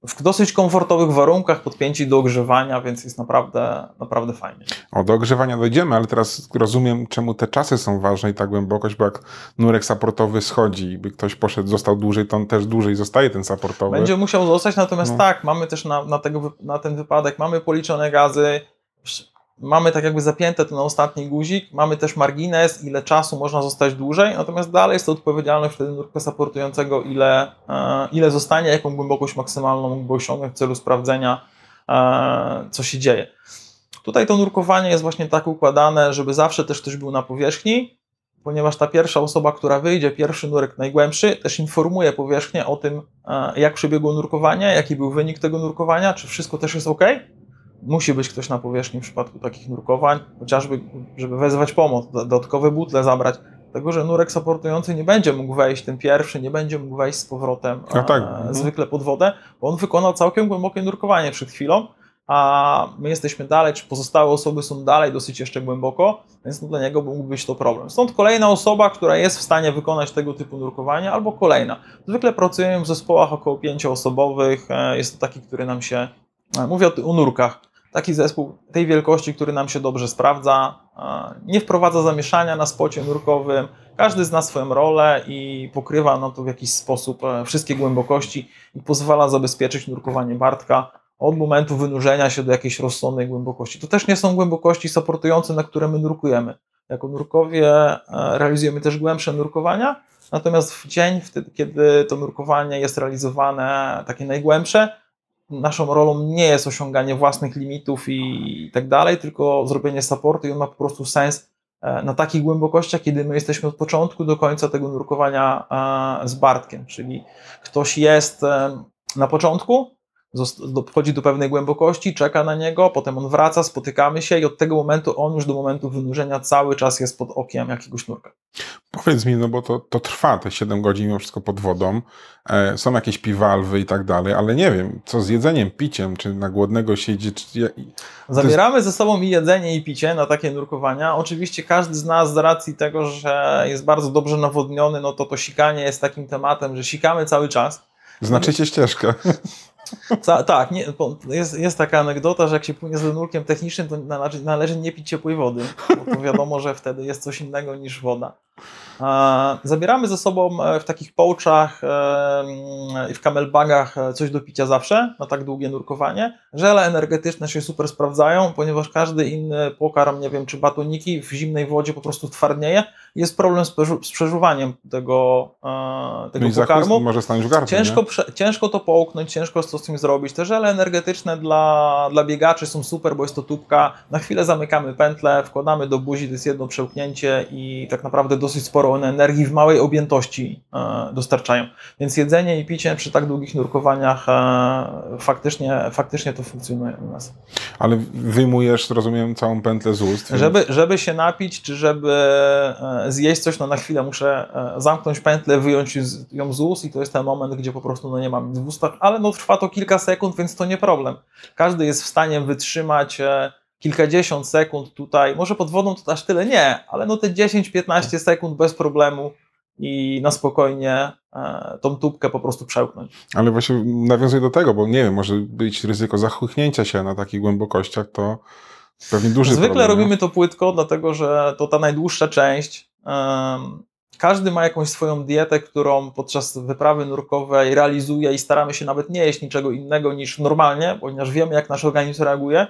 W dosyć komfortowych warunkach, podpięci do ogrzewania, więc jest naprawdę fajnie. Do ogrzewania dojdziemy, ale teraz rozumiem, czemu te czasy są ważne i ta głębokość, bo jak nurek supportowy schodzi i by ktoś poszedł, został dłużej, to on też dłużej zostaje ten supportowy. Będzie musiał zostać, natomiast tak, mamy też na ten wypadek, mamy policzone gazy, mamy tak jakby zapięte to na ostatni guzik, mamy też margines, ile czasu można zostać dłużej, natomiast dalej jest to odpowiedzialność wtedy nurka supportującego, ile zostanie, jaką głębokość maksymalną mógłby osiągnąć w celu sprawdzenia, co się dzieje. Tutaj to nurkowanie jest właśnie tak układane, żeby zawsze też ktoś był na powierzchni, ponieważ ta pierwsza osoba, która wyjdzie, pierwszy nurek najgłębszy, też informuje powierzchnię o tym, jak przebiegło nurkowanie, jaki był wynik tego nurkowania, czy wszystko też jest ok. Musi być ktoś na powierzchni w przypadku takich nurkowań, chociażby, żeby wezwać pomoc, dodatkowe butle zabrać. Dlatego, że nurek supportujący nie będzie mógł wejść, ten pierwszy nie będzie mógł wejść z powrotem zwykle pod wodę, bo on wykonał całkiem głębokie nurkowanie przed chwilą, a my jesteśmy dalej, czy pozostałe osoby są dalej dosyć jeszcze głęboko, więc dla niego mógł być to problem. Stąd kolejna osoba, która jest w stanie wykonać tego typu nurkowanie, albo kolejna. Zwykle pracujemy w zespołach około 5-osobowych, jest to taki, który nam się, mówię o nurkach, taki zespół tej wielkości, który nam się dobrze sprawdza, nie wprowadza zamieszania na spocie nurkowym, każdy zna swoją rolę i pokrywa no to w jakiś sposób wszystkie głębokości i pozwala zabezpieczyć nurkowanie Bartka od momentu wynurzenia się do jakiejś rozsądnej głębokości. To też nie są głębokości supportujące, na które my nurkujemy. Jako nurkowie realizujemy też głębsze nurkowania, natomiast w dzień, wtedy, kiedy to nurkowanie jest realizowane takie najgłębsze, naszą rolą nie jest osiąganie własnych limitów i tak dalej, tylko zrobienie supportu i on ma po prostu sens na takich głębokościach, kiedy my jesteśmy od początku do końca tego nurkowania z Bartkiem, czyli ktoś jest na początku, wchodzi do pewnej głębokości, czeka na niego, potem on wraca, spotykamy się i od tego momentu on już do momentu wynurzenia cały czas jest pod okiem jakiegoś nurka. Powiedz mi, no bo to trwa te 7 godzin mimo wszystko pod wodą, są jakieś piwalwy i tak dalej, ale nie wiem, co z jedzeniem, piciem, czy na głodnego się idzie, czy... Zabieramy ze sobą i jedzenie i picie na takie nurkowania. Oczywiście każdy z nas z racji tego, że jest bardzo dobrze nawodniony, no to sikanie jest takim tematem, że sikamy cały czas. Znaczycie ścieżkę. Tak, jest taka anegdota, że jak się płynie z nurkiem technicznym, to należy nie pić ciepłej wody, bo to wiadomo, że wtedy jest coś innego niż woda. Zabieramy ze sobą w takich pouchach i w camelbagach coś do picia zawsze, na tak długie nurkowanie. Żele energetyczne się super sprawdzają, ponieważ każdy inny pokarm, nie wiem, czy batoniki w zimnej wodzie po prostu twardnieje. Jest problem z przeżuwaniem tego pokarmu. Może stanąć w gardle, ciężko to połknąć, ciężko co z tym zrobić. Te żele energetyczne dla biegaczy są super, bo jest to tubka. Na chwilę zamykamy pętlę, wkładamy do buzi, to jest jedno przełknięcie i tak naprawdę dosyć sporo energii w małej objętości dostarczają. Więc jedzenie i picie przy tak długich nurkowaniach faktycznie to funkcjonuje u nas. Ale wyjmujesz, rozumiem, całą pętlę z ust. Żeby się napić, czy żeby zjeść coś, no na chwilę muszę zamknąć pętlę, wyjąć ją z ust i to jest ten moment, gdzie po prostu nie mam nic w ustach, ale no trwa to kilka sekund, więc to nie problem. Każdy jest w stanie wytrzymać kilkadziesiąt sekund tutaj, może pod wodą to aż tyle nie, ale no te 10-15 sekund bez problemu i na spokojnie tą tubkę po prostu przełknąć. Ale właśnie nawiązuję do tego, bo nie wiem, może być ryzyko zachłychnięcia się na takich głębokościach, to pewnie duży Zwykle problem. robimy to płytko, dlatego że to ta najdłuższa część. Każdy ma jakąś swoją dietę, którą podczas wyprawy nurkowej realizuje i staramy się nawet nie jeść niczego innego niż normalnie, ponieważ wiemy, jak nasz organizm reaguje.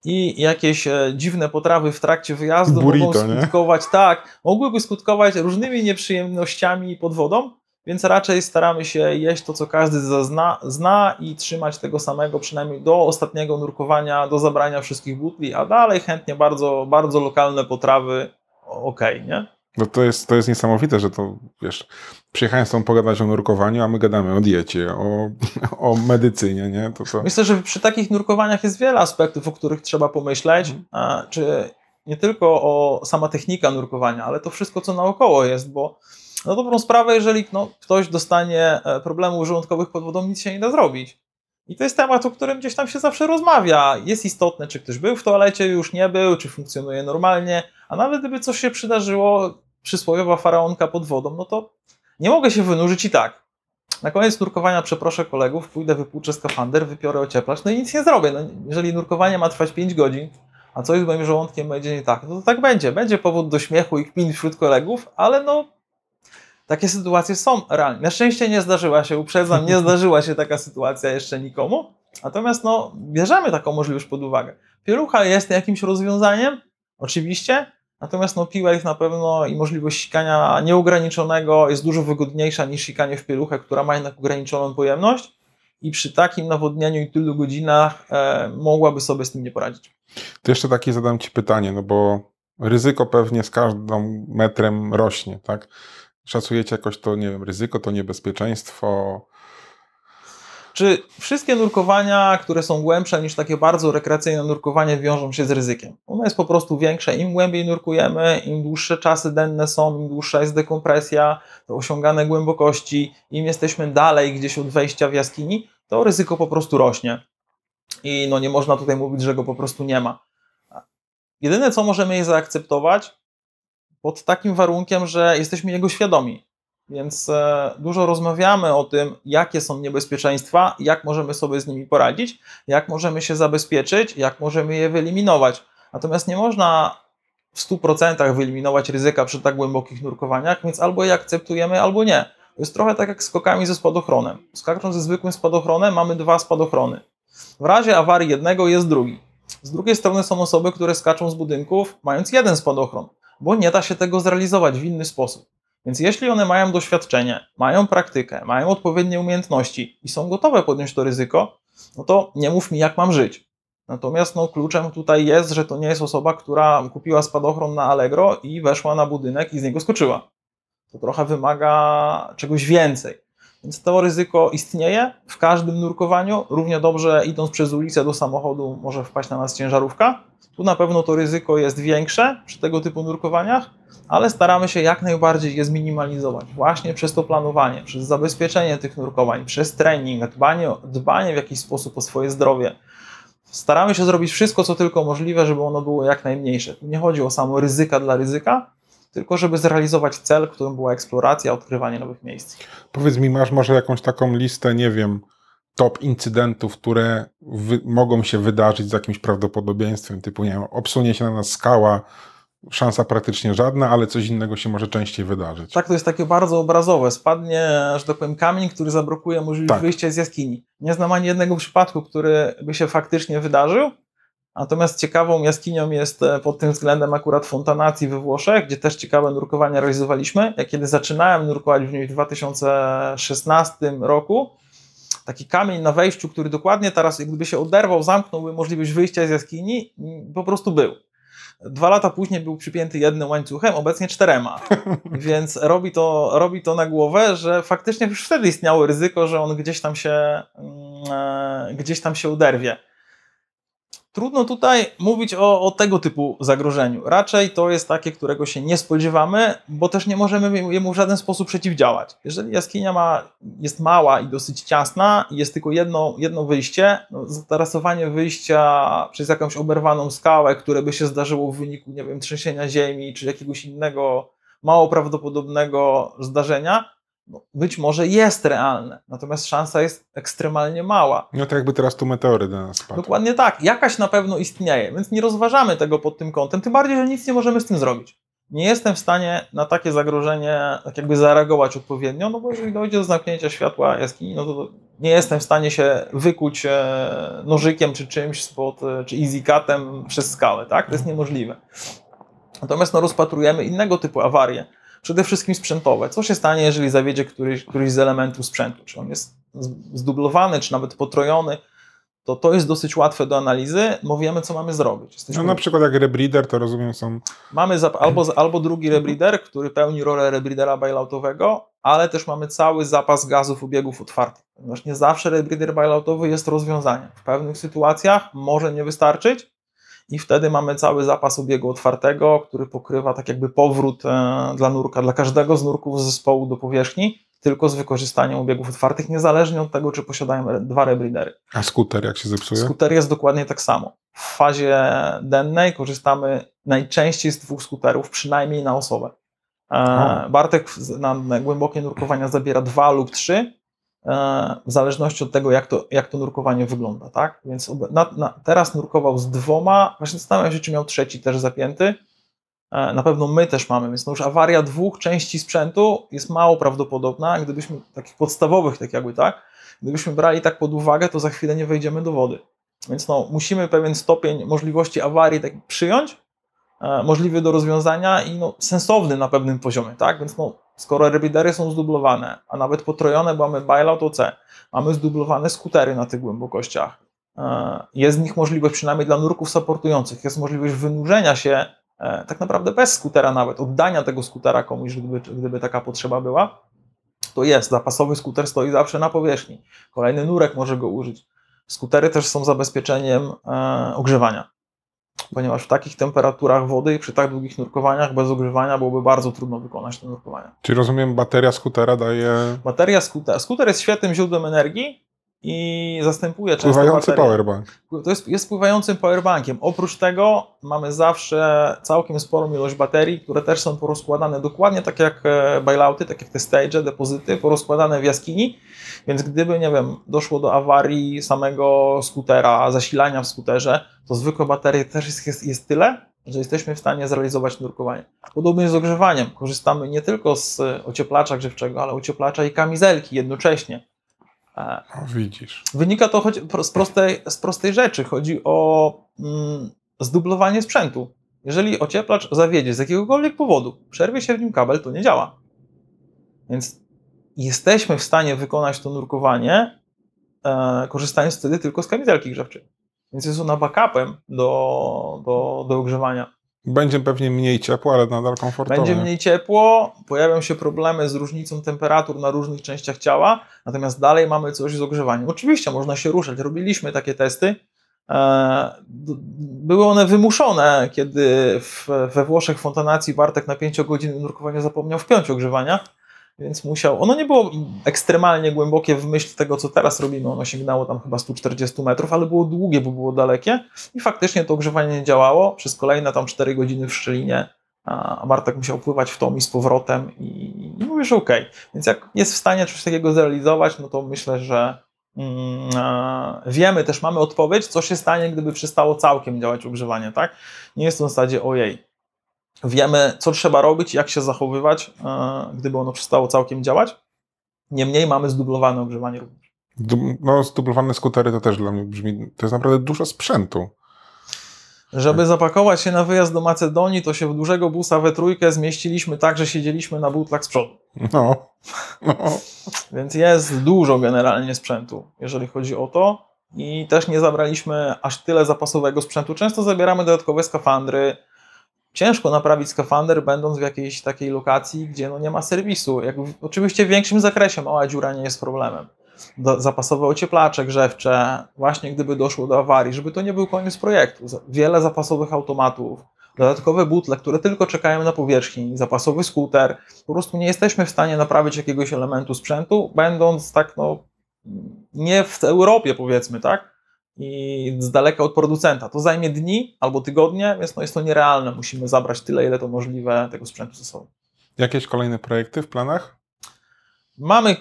I jakieś dziwne potrawy w trakcie wyjazdu Burrito, mogłyby skutkować różnymi nieprzyjemnościami pod wodą, więc raczej staramy się jeść to, co każdy zna i trzymać tego samego przynajmniej do ostatniego nurkowania, do zabrania wszystkich butli, a dalej chętnie bardzo, bardzo lokalne potrawy, nie? No to jest niesamowite, że to, wiesz, przyjechałem z tą pogadać o nurkowaniu, a my gadamy o diecie, o medycynie, nie? To... Myślę, że przy takich nurkowaniach jest wiele aspektów, o których trzeba pomyśleć, czy nie tylko sama technika nurkowania, ale to wszystko, co naokoło jest, bo na dobrą sprawę, jeżeli ktoś dostanie problemów żołądkowych pod wodą, nic się nie da zrobić. I to jest temat, o którym gdzieś tam się zawsze rozmawia. Jest istotne, czy ktoś był w toalecie, już nie był, czy funkcjonuje normalnie, a nawet gdyby coś się przydarzyło, przysłowiowa faraonka pod wodą, no to nie mogę się wynurzyć i tak. Na koniec nurkowania przeproszę kolegów, pójdę, wypłuczę skafander, wypiorę ocieplacz, no i nic nie zrobię. No, jeżeli nurkowanie ma trwać 5 godzin, a coś z moim żołądkiem będzie nie tak, no to tak będzie. Będzie powód do śmiechu i kpin wśród kolegów, ale takie sytuacje są realne. Na szczęście nie zdarzyła się, uprzedzam, nie zdarzyła się taka sytuacja jeszcze nikomu. Natomiast bierzemy taką możliwość pod uwagę. Pielucha jest jakimś rozwiązaniem, oczywiście, natomiast piłek na pewno i możliwość sikania nieograniczonego jest dużo wygodniejsza niż sikanie w pieluchę, która ma jednak ograniczoną pojemność i przy takim nawodnieniu i tylu godzinach mogłaby sobie z tym nie poradzić. To jeszcze takie zadam Ci pytanie, bo ryzyko pewnie z każdym metrem rośnie, tak? Szacujecie jakoś to, nie wiem, ryzyko, to niebezpieczeństwo? Czy wszystkie nurkowania, które są głębsze niż takie bardzo rekreacyjne nurkowanie, wiążą się z ryzykiem? Ono jest po prostu większe. Im głębiej nurkujemy, im dłuższe czasy denne są, im dłuższa jest dekompresja, to osiągane głębokości, im jesteśmy dalej gdzieś od wejścia w jaskini, to ryzyko po prostu rośnie. I nie można tutaj mówić, że go po prostu nie ma. Jedyne, co możemy je zaakceptować pod takim warunkiem, że jesteśmy jego świadomi. Więc dużo rozmawiamy o tym, jakie są niebezpieczeństwa, jak możemy sobie z nimi poradzić, jak możemy się zabezpieczyć, jak możemy je wyeliminować. Natomiast nie można w 100% wyeliminować ryzyka przy tak głębokich nurkowaniach, więc albo je akceptujemy, albo nie. To jest trochę tak jak skokami ze spadochronem. Skacząc ze zwykłym spadochronem mamy 2 spadochrony. W razie awarii jednego jest drugi. Z drugiej strony są osoby, które skaczą z budynków mając 1 spadochron, bo nie da się tego zrealizować w inny sposób. Więc jeśli one mają doświadczenie, mają praktykę, mają odpowiednie umiejętności i są gotowe podjąć to ryzyko, to nie mów mi, jak mam żyć. Natomiast kluczem tutaj jest, że to nie jest osoba, która kupiła spadochron na Allegro i weszła na budynek i z niego skoczyła. To trochę wymaga czegoś więcej. Więc to ryzyko istnieje w każdym nurkowaniu. Równie dobrze idąc przez ulicę do samochodu może wpaść na nas ciężarówka. Tu na pewno to ryzyko jest większe przy tego typu nurkowaniach, ale staramy się jak najbardziej je zminimalizować. Właśnie przez to planowanie, przez zabezpieczenie tych nurkowań, przez trening, dbanie w jakiś sposób o swoje zdrowie. Staramy się zrobić wszystko, co tylko możliwe, żeby ono było jak najmniejsze. Tu nie chodzi o samo ryzyka dla ryzyka, tylko żeby zrealizować cel, którym była eksploracja, odkrywanie nowych miejsc. Powiedz mi, masz może jakąś taką listę, nie wiem, top incydentów, które mogą się wydarzyć z jakimś prawdopodobieństwem, typu, nie wiem, obsunie się na nas skała, szansa praktycznie żadna, ale coś innego się może częściej wydarzyć. Tak, to jest takie bardzo obrazowe. Spadnie, że tak powiem, kamień, który zablokuje możliwość wyjścia z jaskini. Nie znam ani jednego przypadku, który by się faktycznie wydarzył. Natomiast ciekawą jaskinią jest pod tym względem akurat Fontanazi we Włoszech, gdzie też ciekawe nurkowania realizowaliśmy. Ja kiedy zaczynałem nurkować w niej w 2016 roku, taki kamień na wejściu, który dokładnie teraz, gdyby się oderwał, zamknąłby możliwość wyjścia z jaskini, po prostu był. 2 lata później był przypięty 1 łańcuchem, obecnie 4. Więc robi to na głowę, że faktycznie już wtedy istniało ryzyko, że on gdzieś tam się uderwie. Trudno tutaj mówić o tego typu zagrożeniu. Raczej to jest takie, którego się nie spodziewamy, bo też nie możemy jemu w żaden sposób przeciwdziałać. Jeżeli jaskinia jest mała i dosyć ciasna i jest tylko jedno wyjście, zatarasowanie wyjścia przez jakąś oberwaną skałę, które by się zdarzyło w wyniku, nie wiem, trzęsienia ziemi czy jakiegoś innego mało prawdopodobnego zdarzenia, no, być może jest realne, natomiast szansa jest ekstremalnie mała. No to jakby teraz tu meteory do nas spadł. Dokładnie tak, jakaś na pewno istnieje, więc nie rozważamy tego pod tym kątem, tym bardziej, że nic nie możemy z tym zrobić. Nie jestem w stanie na takie zagrożenie tak jakby zareagować odpowiednio, no bo jeżeli dojdzie do zamknięcia światła jaskini, no to nie jestem w stanie się wykuć nożykiem czy czymś czy EasyCutem przez skałę, tak? To jest niemożliwe. Natomiast no, rozpatrujemy innego typu awarie, przede wszystkim sprzętowe. Co się stanie, jeżeli zawiedzie któryś z elementów sprzętu? Czy on jest zdublowany, czy nawet potrojony? To jest dosyć łatwe do analizy, bo wiemy, co mamy zrobić. No na przykład jak rebreather, to rozumiem są... Mamy albo drugi rebreather, który pełni rolę rebreathera bailoutowego, ale też mamy cały zapas gazów obiegów otwartych. Ponieważ nie zawsze rebreather bailoutowy jest rozwiązaniem. W pewnych sytuacjach może nie wystarczyć i wtedy mamy cały zapas obiegu otwartego, który pokrywa tak jakby powrót dla nurka, dla każdego z nurków z zespołu do powierzchni, tylko z wykorzystaniem obiegów otwartych, niezależnie od tego, czy posiadają dwa rebreathery. A skuter jak się zepsuje? Skuter jest dokładnie tak samo. W fazie dennej korzystamy najczęściej z 2 skuterów, przynajmniej na osobę. Bartek na głębokie nurkowania zabiera 2 lub 3, w zależności od tego, jak to nurkowanie wygląda. Tak? Więc teraz nurkował z 2, właśnie zastanawiam się, czy miał trzeci też zapięty. Na pewno my też mamy, więc no już awaria 2 części sprzętu jest mało prawdopodobna. Gdybyśmy takich podstawowych, gdybyśmy brali tak pod uwagę, to za chwilę nie wejdziemy do wody. Więc no, musimy pewien stopień możliwości awarii tak przyjąć, możliwy do rozwiązania i no, sensowny na pewnym poziomie. Tak? Więc no, skoro rebreathery są zdublowane, a nawet potrojone, bo mamy bailout OC, mamy zdublowane skutery na tych głębokościach, jest z nich możliwość, przynajmniej dla nurków supportujących, jest możliwość wynurzenia się tak naprawdę bez skutera nawet, oddania tego skutera komuś, gdyby taka potrzeba była, to jest. Zapasowy skuter stoi zawsze na powierzchni. Kolejny nurek może go użyć. Skutery też są zabezpieczeniem ogrzewania, ponieważ w takich temperaturach wody i przy tak długich nurkowaniach bez ogrzewania byłoby bardzo trudno wykonać te nurkowania. Czyli rozumiem, bateria skutera daje... Skuter jest świetnym źródłem energii i zastępuje często Pływający baterię. powerbank. To jest pływającym powerbankiem. Oprócz tego mamy zawsze całkiem sporą ilość baterii, które też są porozkładane dokładnie tak jak bailouty, tak jak te stage, depozyty, porozkładane w jaskini, więc gdyby, nie wiem, doszło do awarii samego skutera, zasilania w skuterze, to zwykłe baterie też jest tyle, że jesteśmy w stanie zrealizować nurkowanie. Podobnie jest z ogrzewaniem. Korzystamy nie tylko z ocieplacza grzewczego, ale ocieplacza i kamizelki jednocześnie. O, widzisz. Wynika to z prostej rzeczy. Chodzi o zdublowanie sprzętu. Jeżeli ocieplacz zawiedzie z jakiegokolwiek powodu, przerwie się w nim kabel, to nie działa. Więc jesteśmy w stanie wykonać to nurkowanie, korzystając wtedy tylko z kamizelki grzewczej. Więc jest ona backupem do ogrzewania. Będzie pewnie mniej ciepło, ale nadal komfortowo. Będzie mniej ciepło, pojawią się problemy z różnicą temperatur na różnych częściach ciała, natomiast dalej mamy coś z ogrzewaniem. Oczywiście można się ruszać, robiliśmy takie testy. Były one wymuszone, kiedy we Włoszech w Fontanacji Bartek na 5-godzinnym nurkowaniu zapomniał wpiąć ogrzewania, więc musiał. Ono nie było ekstremalnie głębokie w myśl tego, co teraz robimy. Ono sięgnęło tam chyba 140 metrów, ale było długie, bo było dalekie i faktycznie to ogrzewanie nie działało. Przez kolejne tam 4 godziny w szczelinie, a Bartek musiał pływać w tom i z powrotem i mówię, że okej. Więc jak jest w stanie coś takiego zrealizować, no to myślę, że wiemy, też mamy odpowiedź, co się stanie, gdyby przestało całkiem działać ogrzewanie, tak? Nie jest to w zasadzie ojej. Wiemy, co trzeba robić, jak się zachowywać, gdyby ono przestało całkiem działać. Niemniej mamy zdublowane ogrzewanie również. No, zdublowane skutery to też dla mnie brzmi, to jest naprawdę dużo sprzętu. Żeby zapakować się na wyjazd do Macedonii, to się w dużego busa we trójkę zmieściliśmy tak, że siedzieliśmy na butlach z przodu. No. Więc jest dużo generalnie sprzętu, jeżeli chodzi o to. I też nie zabraliśmy aż tyle zapasowego sprzętu. Często zabieramy dodatkowe skafandry. Ciężko naprawić skafander, będąc w jakiejś takiej lokacji, gdzie no nie ma serwisu. Oczywiście w większym zakresie mała dziura nie jest problemem. Zapasowe ocieplacze grzewcze, właśnie gdyby doszło do awarii, żeby to nie był koniec projektu. Wiele zapasowych automatów, dodatkowe butle, które tylko czekają na powierzchni, zapasowy skuter. Po prostu nie jesteśmy w stanie naprawić jakiegoś elementu sprzętu, będąc tak nie w Europie, powiedzmy, tak? I z daleka od producenta. To zajmie dni albo tygodnie, więc jest to nierealne. Musimy zabrać tyle, ile to możliwe tego sprzętu ze sobą. Jakieś kolejne projekty w planach? Mamy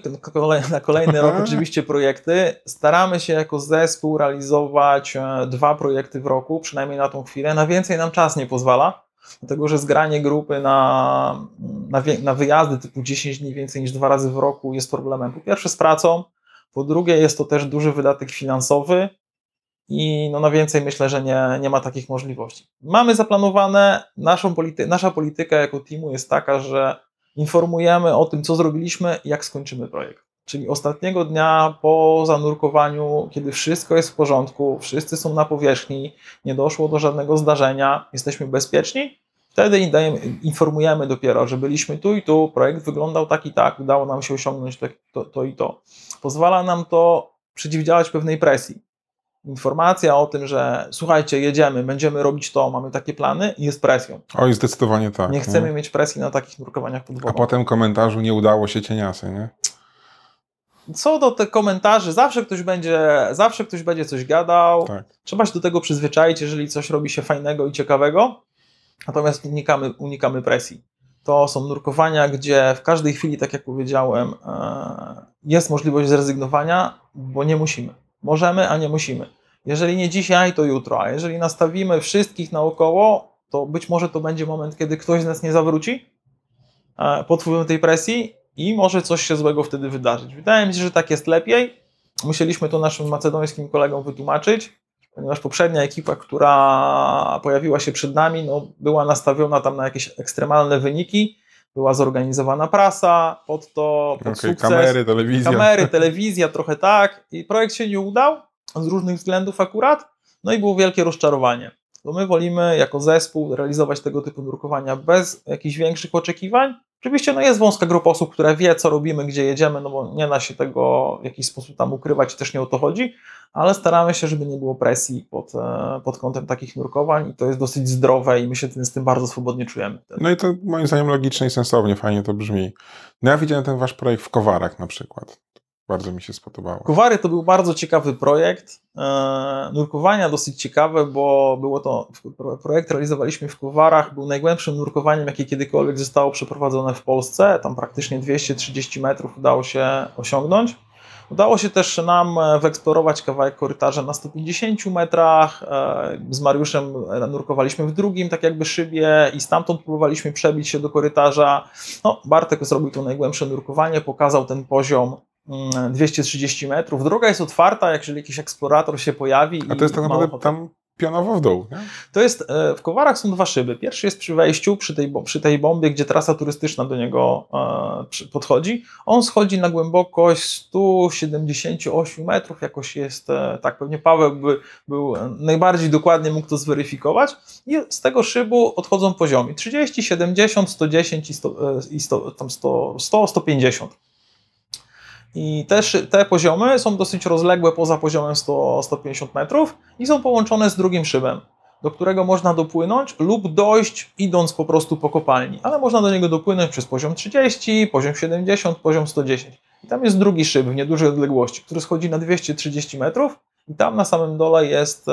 na kolejny rok oczywiście projekty. Staramy się jako zespół realizować 2 projekty w roku, przynajmniej na tą chwilę. Na więcej nam czas nie pozwala, dlatego że zgranie grupy na wyjazdy typu 10 dni więcej niż 2 razy w roku jest problemem. Po pierwsze z pracą, po drugie jest to też duży wydatek finansowy i no na więcej myślę, że nie ma takich możliwości. Mamy zaplanowane, nasza polityka jako teamu jest taka, że informujemy o tym, co zrobiliśmy i jak skończymy projekt. Czyli ostatniego dnia po zanurkowaniu, kiedy wszystko jest w porządku, wszyscy są na powierzchni, nie doszło do żadnego zdarzenia, jesteśmy bezpieczni, wtedy informujemy dopiero, że byliśmy tu i tu, projekt wyglądał tak i tak, udało nam się osiągnąć to i to. Pozwala nam to przeciwdziałać pewnej presji. Informacja o tym, że słuchajcie, jedziemy, będziemy robić to, mamy takie plany, jest presją. Oj, zdecydowanie tak. Nie chcemy mieć presji na takich nurkowaniach pod wodą. A potem komentarzu nie udało się cieniasy, nie? Co do tych komentarzy, zawsze ktoś będzie coś gadał. Tak. Trzeba się do tego przyzwyczaić, jeżeli coś robi się fajnego i ciekawego. Natomiast unikamy presji. To są nurkowania, gdzie w każdej chwili, tak jak powiedziałem, jest możliwość zrezygnowania, bo nie musimy. Możemy, a nie musimy. Jeżeli nie dzisiaj, to jutro. A jeżeli nastawimy wszystkich naokoło, to być może to będzie moment, kiedy ktoś z nas nie zawróci pod wpływem tej presji i może coś się złego wtedy wydarzyć. Wydaje mi się, że tak jest lepiej. Musieliśmy to naszym macedońskim kolegom wytłumaczyć, ponieważ poprzednia ekipa, która pojawiła się przed nami, no, była nastawiona tam na jakieś ekstremalne wyniki. Była zorganizowana prasa pod to, pod sukces. Kamery, telewizja, trochę tak. I projekt się nie udał z różnych względów akurat. No i było wielkie rozczarowanie. To my wolimy jako zespół realizować tego typu nurkowania bez jakichś większych oczekiwań. Oczywiście no jest wąska grupa osób, która wie, co robimy, gdzie jedziemy, no bo nie da się tego w jakiś sposób tam ukrywać, też nie o to chodzi, ale staramy się, żeby nie było presji pod kątem takich nurkowań i to jest dosyć zdrowe i my się z tym bardzo swobodnie czujemy. No i to moim zdaniem logicznie i sensownie, fajnie to brzmi. No ja widziałem ten wasz projekt w Kowarach na przykład. Bardzo mi się spodobało. Kowary to był bardzo ciekawy projekt. Nurkowania dosyć ciekawe, bo było to projekt realizowaliśmy w Kowarach, był najgłębszym nurkowaniem, jakie kiedykolwiek zostało przeprowadzone w Polsce. Tam praktycznie 230 metrów udało się osiągnąć. Udało się też nam wyeksplorować kawałek korytarza na 150 metrach. Z Mariuszem nurkowaliśmy w drugim, tak jakby szybie i stamtąd próbowaliśmy przebić się do korytarza. No, Bartek zrobił to najgłębsze nurkowanie, pokazał ten poziom 230 metrów. Droga jest otwarta, jak jeżeli jakiś eksplorator się pojawi. A to jest tak naprawdę tam pionowo w dół, nie? To jest, w Kowarach są 2 szyby. Pierwszy jest przy wejściu, przy tej bombie, gdzie trasa turystyczna do niego podchodzi. On schodzi na głębokość 178 metrów, jakoś jest, tak pewnie Paweł był najbardziej dokładnie mógł to zweryfikować. I z tego szybu odchodzą poziomy 30, 70, 110 i 150. I te poziomy są dosyć rozległe poza poziomem 100-150 metrów i są połączone z drugim szybem, do którego można dopłynąć lub dojść idąc po prostu po kopalni. Ale można do niego dopłynąć przez poziom 30, poziom 70, poziom 110. I tam jest drugi szyb w niedużej odległości, który schodzi na 230 metrów i tam na samym dole jest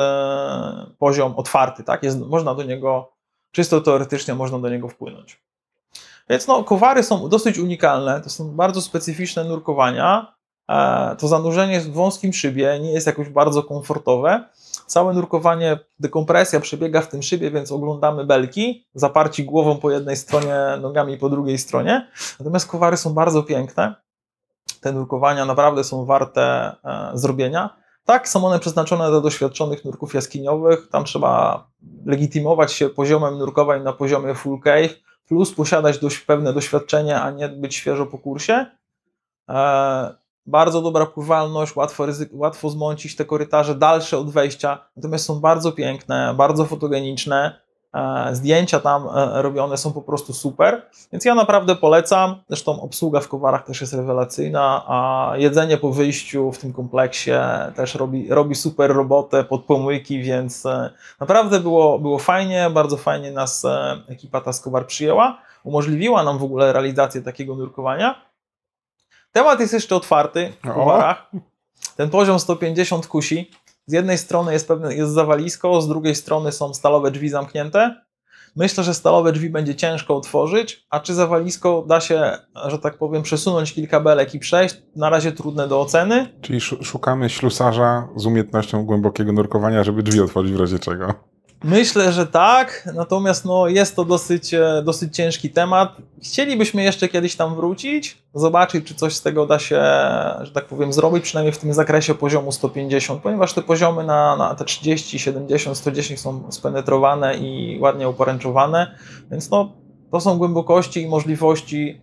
poziom otwarty. Tak? Można do niego, czysto teoretycznie można do niego wpłynąć. Więc no, Kowary są dosyć unikalne, to są bardzo specyficzne nurkowania. To zanurzenie w wąskim szybie nie jest jakoś bardzo komfortowe. Całe nurkowanie, dekompresja przebiega w tym szybie, więc oglądamy belki, zaparci głową po jednej stronie, nogami po drugiej stronie. Natomiast Kowary są bardzo piękne. Te nurkowania naprawdę są warte zrobienia. Tak, są one przeznaczone dla doświadczonych nurków jaskiniowych. Tam trzeba legitymować się poziomem nurkowań na poziomie full cave, plus posiadać pewne doświadczenie, a nie być świeżo po kursie. Bardzo dobra pływalność, łatwo zmącić te korytarze dalsze od wejścia, natomiast są bardzo piękne, bardzo fotogeniczne. Zdjęcia tam robione są po prostu super, więc ja naprawdę polecam. Zresztą obsługa w Kowarach też jest rewelacyjna, a jedzenie po wyjściu w tym kompleksie też robi super robotę pod pomyki, więc naprawdę było fajnie, bardzo fajnie nas ekipa ta z Kowar przyjęła. Umożliwiła nam w ogóle realizację takiego nurkowania. Temat jest jeszcze otwarty w Kowarach. Ten poziom 150 kusi. Z jednej strony jest zawalisko, z drugiej strony są stalowe drzwi zamknięte. Myślę, że stalowe drzwi będzie ciężko otworzyć, a czy za walizką da się, że tak powiem, przesunąć kilka belek i przejść, na razie trudne do oceny. Czyli szukamy ślusarza z umiejętnością głębokiego nurkowania, żeby drzwi otworzyć w razie czego. Myślę, że tak, natomiast jest to dosyć ciężki temat. Chcielibyśmy jeszcze kiedyś tam wrócić, zobaczyć, czy coś z tego da się, że tak powiem, zrobić, przynajmniej w tym zakresie poziomu 150, ponieważ te poziomy na te 30, 70, 110 są spenetrowane i ładnie oporęczowane, więc to są głębokości i możliwości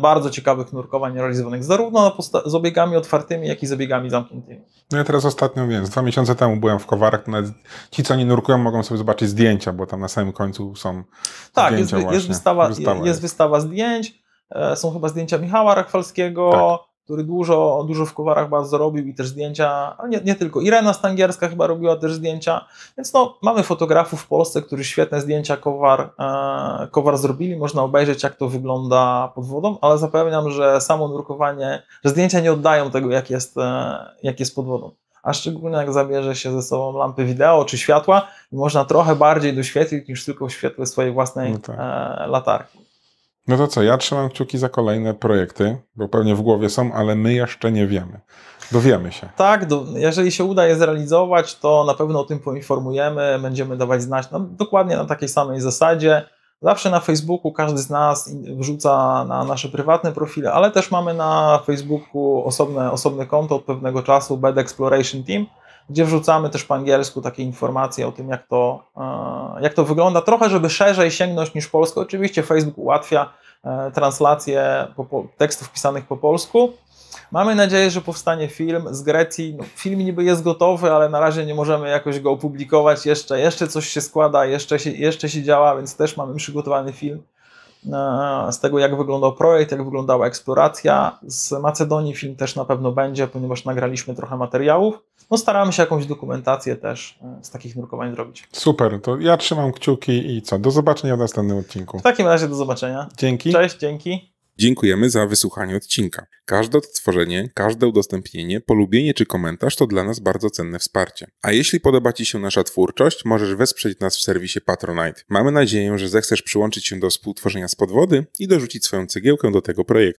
bardzo ciekawych nurkowań realizowanych zarówno z obiegami otwartymi, jak i z obiegami zamkniętymi. No ja teraz ostatnio, 2 miesiące temu byłem w Kowarach, to nawet ci, co nie nurkują, mogą sobie zobaczyć zdjęcia, bo tam na samym końcu są zdjęcia właśnie. Jest wystawa zdjęć, są chyba zdjęcia Michała Rachwalskiego, tak, który dużo w Kowarach bardzo robił i też zdjęcia, ale nie tylko. Irena Stangierska chyba robiła też zdjęcia, więc mamy fotografów w Polsce, którzy świetne zdjęcia Kowar zrobili, można obejrzeć, jak to wygląda pod wodą, ale zapewniam, że samo nurkowanie, że zdjęcia nie oddają tego, jak jest pod wodą. A szczególnie jak zabierze się ze sobą lampy wideo czy światła i można trochę bardziej doświetlić niż tylko w świetle swojej własnej latarki. No to co, ja trzymam kciuki za kolejne projekty, bo pewnie w głowie są, ale my jeszcze nie wiemy. Dowiemy się. Tak, jeżeli się uda je zrealizować, to na pewno o tym poinformujemy, będziemy dawać znać dokładnie na takiej samej zasadzie. Zawsze na Facebooku każdy z nas wrzuca na nasze prywatne profile, ale też mamy na Facebooku osobne konto od pewnego czasu, Bed Exploration Team, gdzie wrzucamy też po angielsku takie informacje o tym, jak to wygląda, trochę żeby szerzej sięgnąć niż polsko. Oczywiście Facebook ułatwia translację tekstów pisanych po polsku. Mamy nadzieję, że powstanie film z Grecji. Film niby jest gotowy, ale na razie nie możemy jakoś go opublikować. Jeszcze coś się składa, jeszcze się działa, więc też mamy przygotowany film z tego, jak wyglądał projekt, jak wyglądała eksploracja. Z Macedonii film też na pewno będzie, ponieważ nagraliśmy trochę materiałów. Staramy się jakąś dokumentację też z takich nurkowań zrobić. Super, to ja trzymam kciuki i co? Do zobaczenia w następnym odcinku. W takim razie do zobaczenia. Dzięki. Cześć, dzięki. Dziękujemy za wysłuchanie odcinka. Każde odtworzenie, każde udostępnienie, polubienie czy komentarz to dla nas bardzo cenne wsparcie. A jeśli podoba Ci się nasza twórczość, możesz wesprzeć nas w serwisie Patronite. Mamy nadzieję, że zechcesz przyłączyć się do współtworzenia Spod Wody i dorzucić swoją cegiełkę do tego projektu.